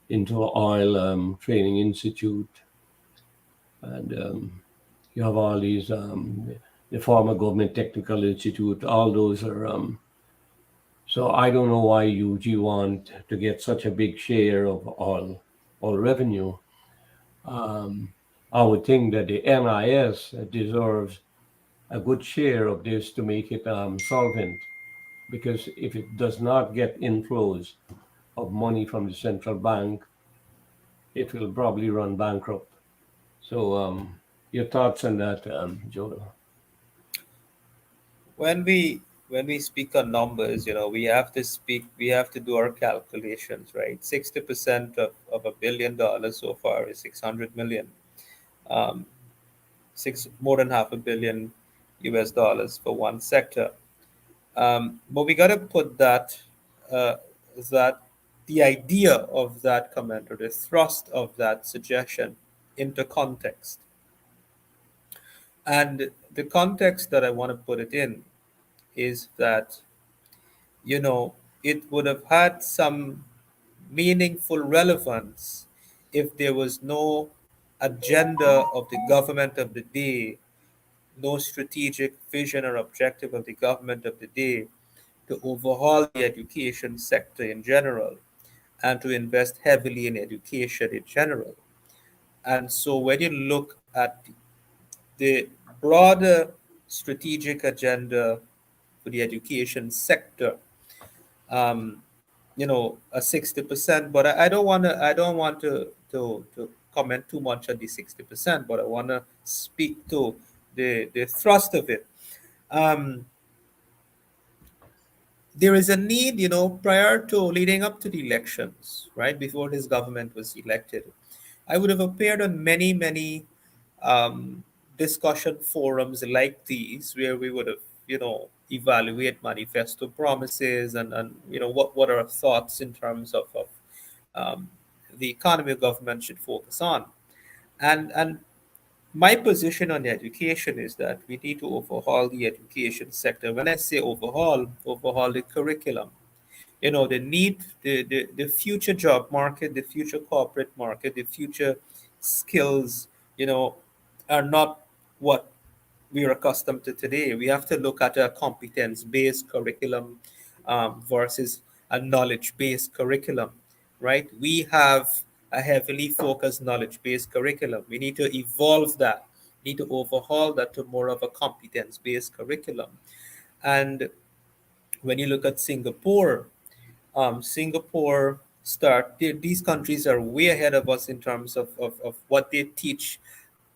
Speaker 2: into an oil training institute. And you have all these, the former government technical institute, all those are, so I don't know why UG want to get such a big share of all revenue. I would think that the NIS deserves a good share of this to make it solvent, because if it does not get inflows of money from the central bank, it will probably run bankrupt. So, your thoughts on that, Joel?
Speaker 3: When we speak on numbers, we have to we have to do our calculations, right? 60% of $1 billion so far is 600 million. Um, six More than half a billion US dollars for one sector. But we got to put uh, that the idea of that comment or the thrust of that suggestion into context. And the context that I want to put it in is that, you know, it would have had some meaningful relevance if there was no agenda of the government of the day, no strategic vision or objective of the government of the day to overhaul the education sector in general and to invest heavily in education in general. And so when you look at the broader strategic agenda for the education sector, um, a 60%, but I don't want to comment too much on the 60%, but I want to speak to the thrust of it. Um, there is a need, prior to leading up to the elections, right before his government was elected, I would have appeared on many, many um, discussion forums like these, where we would have evaluate manifesto promises, and what are our thoughts in terms of um, the economy government should focus on. And my position on education is that we need to overhaul the education sector. When I say overhaul the curriculum. The need, the future job market, the future corporate market, the future skills, are not what we are accustomed to today. We have to look at a competence-based curriculum versus a knowledge-based curriculum, right? We have a heavily focused knowledge-based curriculum. We need to evolve that, need to overhaul that to more of a competence-based curriculum. And when you look at Singapore, these countries are way ahead of us in terms of what they teach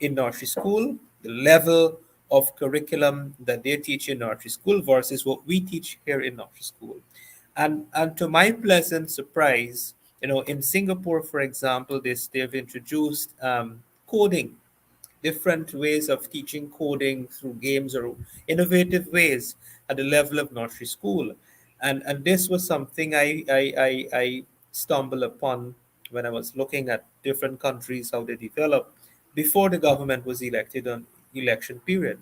Speaker 3: in nursery school, the level of curriculum that they teach in nursery school versus what we teach here in nursery school. And to my pleasant surprise, in Singapore, for example, they've introduced coding, different ways of teaching coding through games or innovative ways at the level of nursery school. And this was something I stumbled upon when I was looking at different countries, how they developed before the government was elected on election period.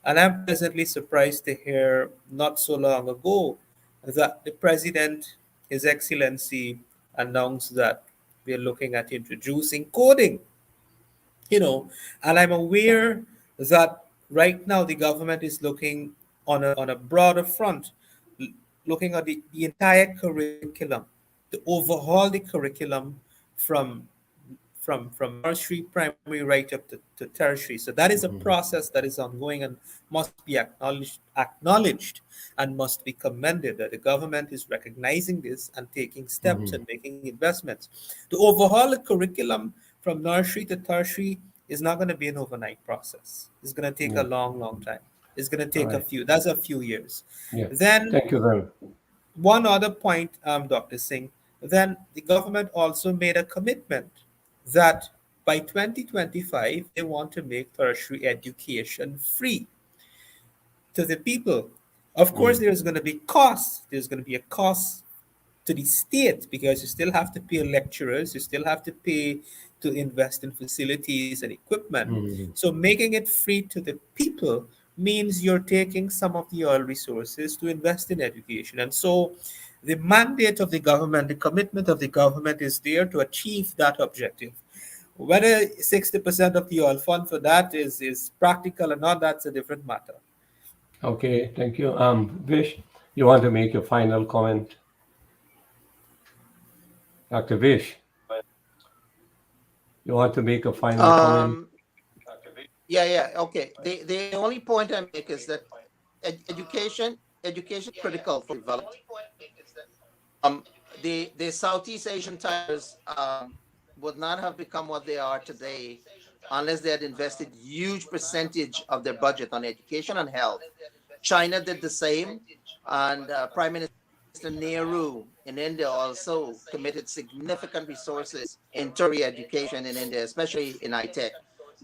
Speaker 3: And I'm pleasantly surprised to hear not so long ago that the president, His Excellency, announced that we're looking at introducing coding, you know and I'm aware that right now the government is looking on a broader front, l- looking at the entire curriculum, to overhaul the curriculum from from nursery, primary, right up to tertiary. So that is a process that is ongoing and must be acknowledged and must be commended, that the government is recognizing this and taking steps and making investments. To overhaul the curriculum from nursery to tertiary is not going to be an overnight process. It's going to take a
Speaker 2: Yeah.
Speaker 3: long time. It's going to
Speaker 2: All
Speaker 3: take
Speaker 2: right.
Speaker 3: a few years.
Speaker 2: Yeah.
Speaker 3: Then
Speaker 2: Thank you very much.
Speaker 3: one other point, Dr. Singh, then the government also made a commitment that by 2025, they want to make tertiary education free to the people. Of course, there's going to be costs. There's going to be a cost to the state because you still have to pay lecturers, you still have to pay to invest in facilities and equipment. So making it free to the people means you're taking some of the oil resources to invest in education. And so the mandate of the government, the commitment of the government is there to achieve that objective. Whether 60% of the oil fund for that is practical or not, that's a different matter.
Speaker 2: Okay, thank you. Vish, you want to make your final comment? Dr. Vish, you want to make a final comment?
Speaker 4: Um, yeah, okay. The only point I make is that education is critical for development. Um, the Southeast Asian tigers would not have become what they are today unless they had invested huge percentage of their budget on education and health. China did the same, and Prime Minister Nehru in India also committed significant resources in tertiary education in India, especially in high tech.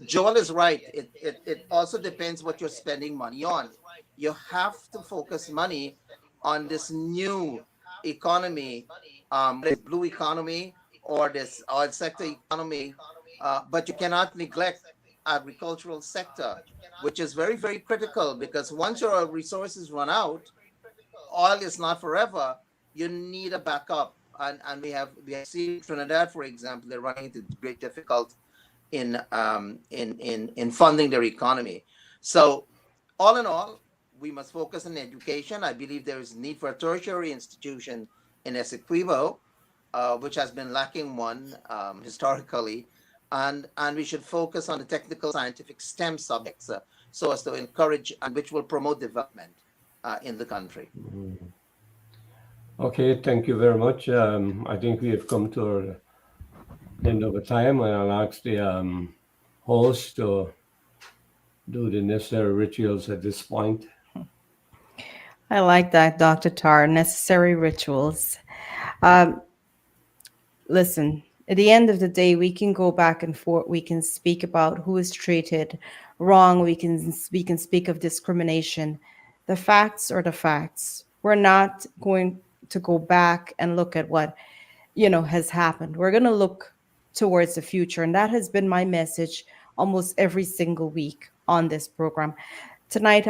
Speaker 4: Joel is right. It also depends what you're spending money on. You have to focus money on this new economy, this blue economy or this oil sector economy, but you cannot neglect agricultural sector, which is very, very critical because once your resources run out, oil is not forever. You need a backup, and we have seen Trinidad, for example, they're running into great difficulty in funding their economy. So, all in all, we must focus on education. I believe there is need for a tertiary institution in Essequibo, which has been lacking one historically, and we should focus on the technical, scientific STEM subjects so as to encourage and which will promote development in the country.
Speaker 2: Okay, thank you very much. I think we have come to the end of the time, and I'll ask the host to do the necessary rituals at this point.
Speaker 1: I like that, Dr. Tar. Necessary rituals. Um, Listen, at the end of the day, we can go back and forth. We can speak about who is treated wrong. We can speak of discrimination. The facts are the facts. We're not going to go back and look at what, has happened. We're going to look towards the future. And that has been my message almost every single week on this program. Tonight,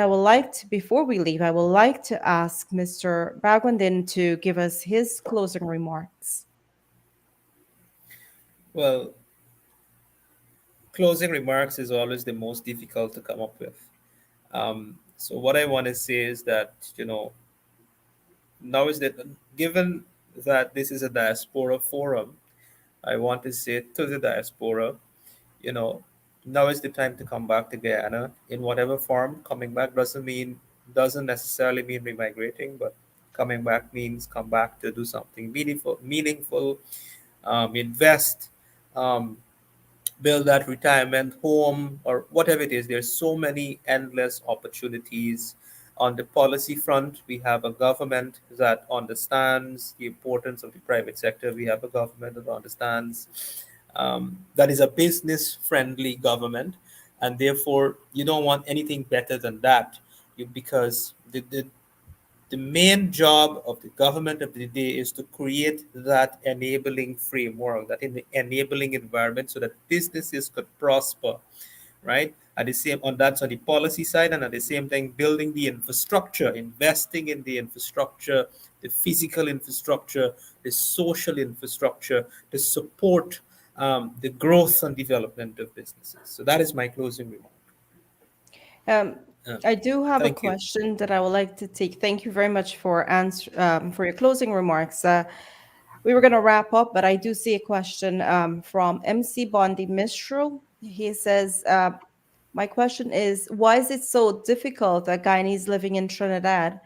Speaker 1: before we leave, I would like to ask Mr. Bhagwandin to give us his closing remarks.
Speaker 3: Well, closing remarks is always the most difficult to come up with. So what I want to say is that, now is that given that this is a diaspora forum, I want to say to the diaspora, you know, now is the time to come back to Guyana in whatever form. Coming back doesn't necessarily mean remigrating, but coming back means come back to do something meaningful, invest, um, build that retirement home or whatever it is. There's so many endless opportunities. On the policy front, we have a government that understands the importance of the private sector. We have a government that understands, that is a business friendly government, and therefore you don't want anything better than that. Because the main job of the government of the day is to create that enabling framework, that in the enabling environment, so that businesses could prosper, right? At the same on that's on the policy side, and at the same time building the infrastructure, investing in the infrastructure, the physical infrastructure, the social infrastructure to support the growth and development of businesses. So that is my closing remark.
Speaker 1: Um,
Speaker 3: Uh,
Speaker 1: I do have a
Speaker 3: Thank you.
Speaker 1: question that I would like to take. Thank you very much for your closing remarks. We were going to wrap up, but I do see a question from MC Bondi Mistral. He says, "My question is, why is it so difficult that Guyanese living in Trinidad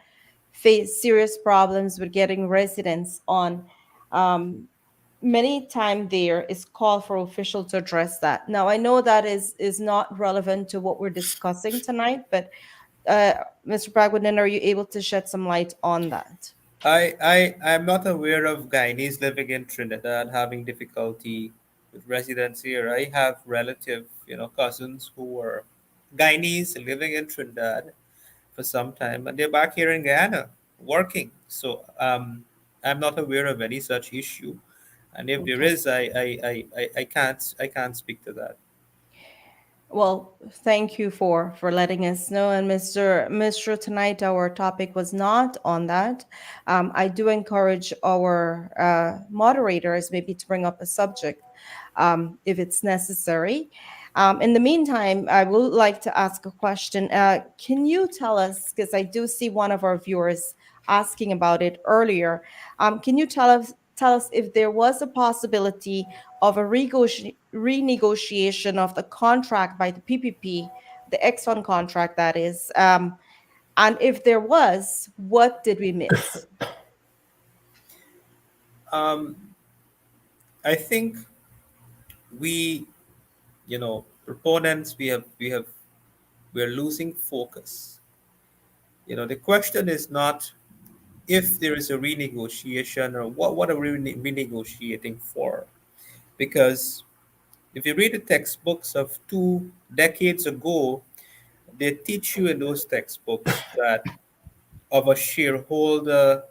Speaker 1: face serious problems with getting residence on?" Um, Many time there is call for official to address that. Now, I know that is not relevant to what we're discussing tonight, but uh, Mr. Bragwood, are you able to shed some light on that?
Speaker 3: I'm not aware of Guyanese living in Trinidad having difficulty with residence here. I have relative, cousins who were Guyanese living in Trinidad for some time, and they're back here in Guyana working. So I'm not aware of any such issue, and if there
Speaker 1: Okay.
Speaker 3: is, I can't speak to that.
Speaker 1: Well, thank you for letting us know. And Mr. Tonight, our topic was not on that. I do encourage our moderators maybe to bring up a subject if it's necessary. In the meantime, I would like to ask a question. Can you tell us, because I do see one of our viewers asking about it earlier, can you tell us if there was a possibility of a renegotiation of the contract by the PPP, the Exxon contract, that is, and if there was, what did we miss?
Speaker 3: Um, I think we, proponents, we're losing focus. The question is not if there is a renegotiation or what are we renegotiating for, because if you read the textbooks of 2 decades ago, they teach you in those textbooks that of a shareholder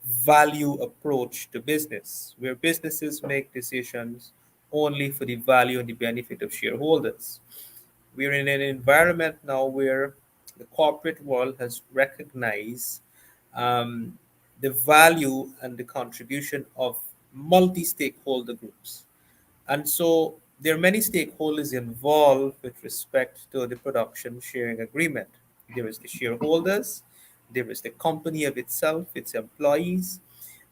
Speaker 3: value approach to business, where businesses make decisions only for the value and the benefit of shareholders. We're in an environment now where the corporate world has recognized um, the value and the contribution of multi stakeholder groups. And so there are many stakeholders involved with respect to the production sharing agreement. There is the shareholders, there is the company of itself, its employees,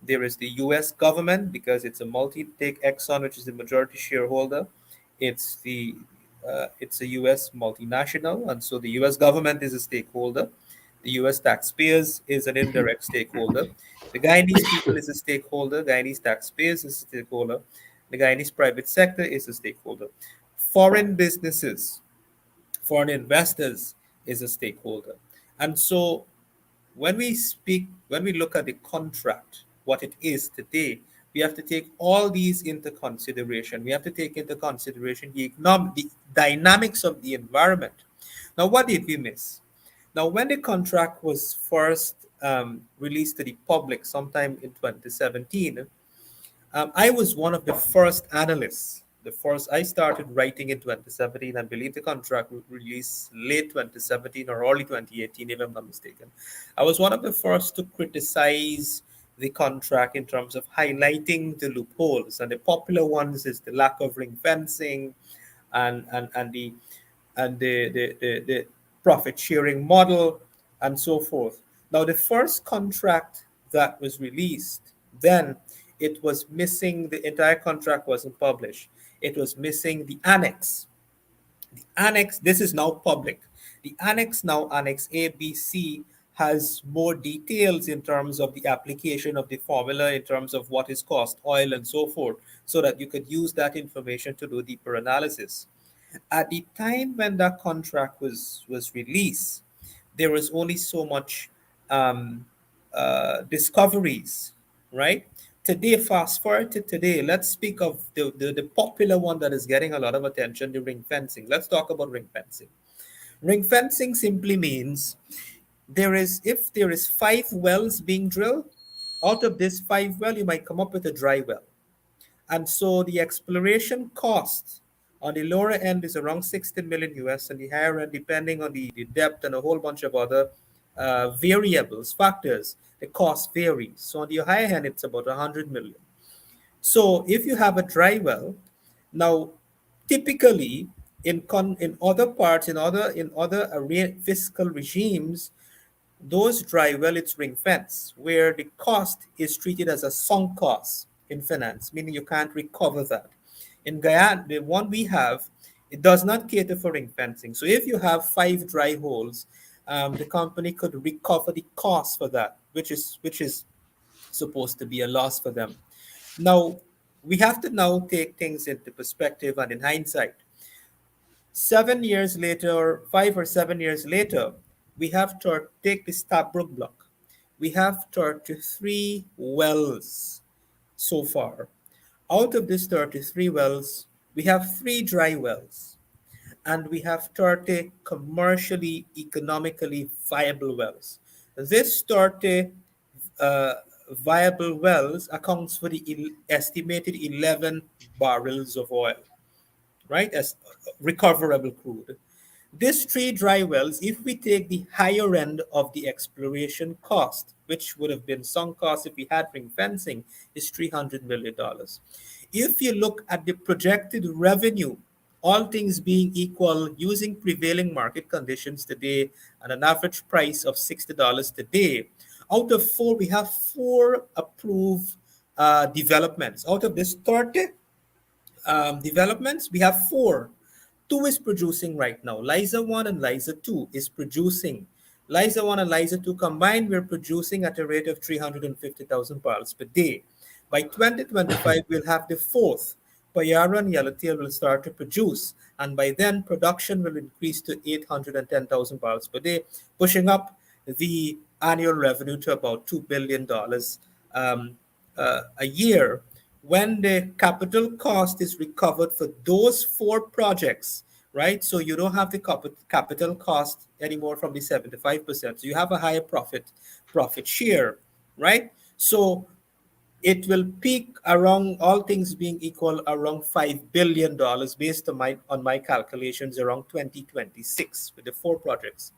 Speaker 3: there is the US government because it's a take Exxon, which is the majority shareholder. It's a US multinational, and so the US government is a stakeholder. The US taxpayers is an indirect stakeholder. The Guyanese people is a stakeholder. Guyanese taxpayers is a stakeholder. The Guyanese private sector is a stakeholder. Foreign businesses, foreign investors is a stakeholder. And so when we look at the contract, what it is today, we have to take all these into consideration. We have to take into consideration the dynamics of the environment. Now, what did we miss? Now, when the contract was first released to the public sometime in 2017, I was one of the first analysts. The first I started writing in 2017. I believe the contract was released late 2017 or early 2018, if I'm not mistaken. I was one of the first to criticize the contract in terms of highlighting the loopholes. And the popular ones is the lack of ring fencing and the profit sharing model and so forth. Now, the first contract that was released, then it was missing, the entire contract wasn't published. It was missing the annex. The annex, this is now public. The annex now, Annex A, B, C, has more details in terms of the application of the formula, in terms of what is cost, oil, and so forth, so that you could use that information to do deeper analysis. At the time when that contract was released, there was only so much um, discoveries, right? Today, fast forward to today, let's speak of the popular one that is getting a lot of attention, the ring fencing. Let's talk about ring fencing. Ring fencing simply means if there is 5 wells being drilled, out of this 5 well, you might come up with a dry well. And so the exploration cost on the lower end is around 16 million US, and the higher end, depending on the depth and a whole bunch of other variables, factors, the cost varies. So on the higher end, it's about 100 million. So if you have a dry well, now typically in other parts, in other fiscal regimes, those dry well, it's ring fence, where the cost is treated as a sunk cost in finance, meaning you can't recover that. In Guyana, the one we have, it does not cater for ring fencing. So if you have 5 dry holes, the company could recover the cost for that, which is supposed to be a loss for them. Now, we have to now take things into perspective and in hindsight. 7 years later, or 5 or 7 years later, we have to take the Stabrook block. We have 33 wells so far. Out of these 33 wells, we have 3 dry wells, and we have 30 commercially, economically viable wells. This 30 uh, viable wells accounts for the estimated 11 barrels of oil, right, as recoverable crude. These 3 dry wells, if we take the higher end of the exploration cost, which would have been sunk cost if we had ring fencing, is $300 million. If you look at the projected revenue, all things being equal, using prevailing market conditions today at an average price of $60 today, out of four, we have 4 approved developments. Out of this 30 developments, we have 4. Two is producing right now. Liza 1 and Liza 2 is producing. Liza 1 and Liza 2 combined, we're producing at a rate of 350,000 barrels per day. By 2025, we'll have the fourth. Payara and Yellowtail will start to produce. And by then, production will increase to 810,000 barrels per day, pushing up the annual revenue to about $2 billion a year. When the capital cost is recovered for those 4 projects, right? So you don't have the capital cost anymore from the 75%. So you have a higher profit share, right? So it will peak around, all things being equal, around $5 billion based on my calculations, around 2026 with the 4 projects.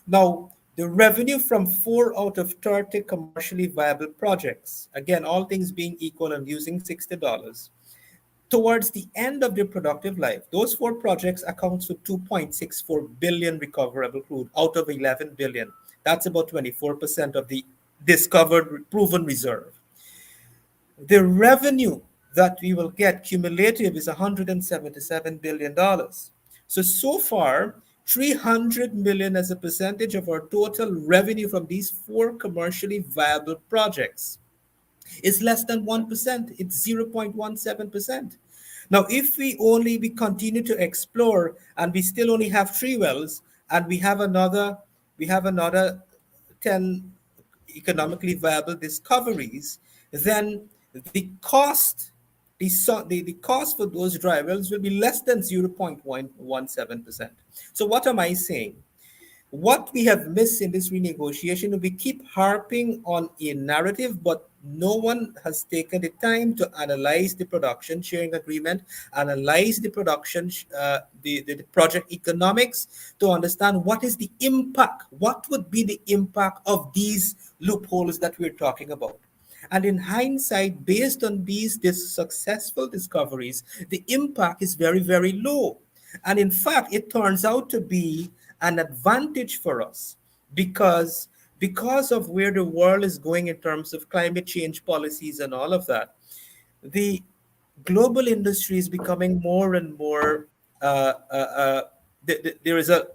Speaker 3: Now, the revenue from 4 out of 30 commercially viable projects, again, all things being equal and using $60, towards the end of their productive life, those 4 projects accounts for 2.64 billion recoverable crude out of 11 billion. That's about 24% of the discovered proven reserve. The revenue that we will get cumulative is $177 billion. So far, 300 million as a percentage of our total revenue from these 4 commercially viable projects is less than 1%. It's 0.17%. Now, if we continue to explore and we still only have 3 wells, and we have another 10 economically viable discoveries, then the cost for those dry wells will be less than 0.117%. So what am I saying? what we have missed in this renegotiation, we keep harping on a narrative, but no one has taken the time to analyze the production sharing agreement, analyze the production, the project economics, to understand what is the impact, what would be the impact of these loopholes that we're talking about. And in hindsight, based on these successful discoveries, the impact is very, very low. And in fact, it turns out to be an advantage for us because of where the world is going in terms of climate change policies and all of that. The global industry is becoming more and more there is a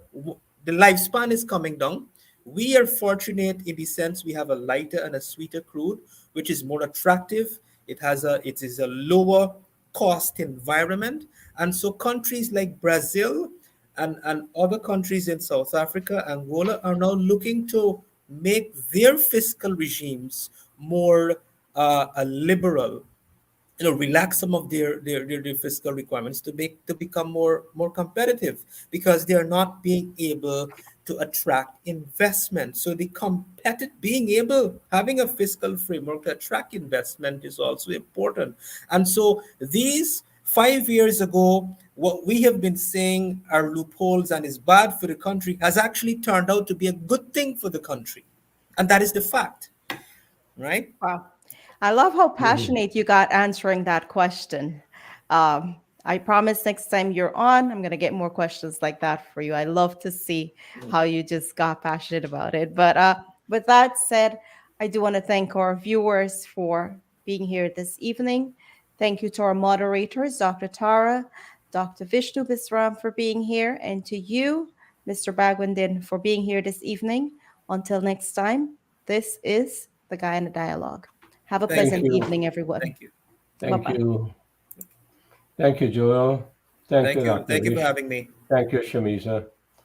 Speaker 3: the lifespan is coming down. We are fortunate in the sense we have a lighter and a sweeter crude, which is more attractive. It is a lower cost environment, and so countries like Brazil and other countries in South Africa, Angola, are now looking to make their fiscal regimes more liberal, relax some of their fiscal requirements to become more competitive, because they are not being able to attract investment. So the competitive being able, having a fiscal framework to attract investment is also important. And so these 5 years ago, what we have been saying are loopholes and is bad for the country has actually turned out to be a good thing for the country, and that is the fact, right?
Speaker 1: Wow. I love how
Speaker 2: Mhm.
Speaker 1: passionate you got answering that question. I promise next time you're on, I'm going to get more questions like that for you. I love to see how you just got passionate about it. But with that said, I do want to thank our viewers for being here this evening. Thank you to our moderators, Dr. Tara, Dr. Vishnu Visram, for being here, and to you, Mr. Bhagwandin, for being here this evening. Until next time, this is the Guyana Dialogue. Have a
Speaker 3: Thank
Speaker 2: Thank
Speaker 1: pleasant
Speaker 3: you.
Speaker 2: you.
Speaker 1: evening, everyone.
Speaker 3: Thank you.
Speaker 2: Thank
Speaker 1: Bye-bye.
Speaker 2: you. Thank you, Joel. Thank you,
Speaker 3: Thank you.
Speaker 2: Dr.
Speaker 3: Thank you for
Speaker 2: Vish.
Speaker 3: having me.
Speaker 2: Thank you, Shamisa.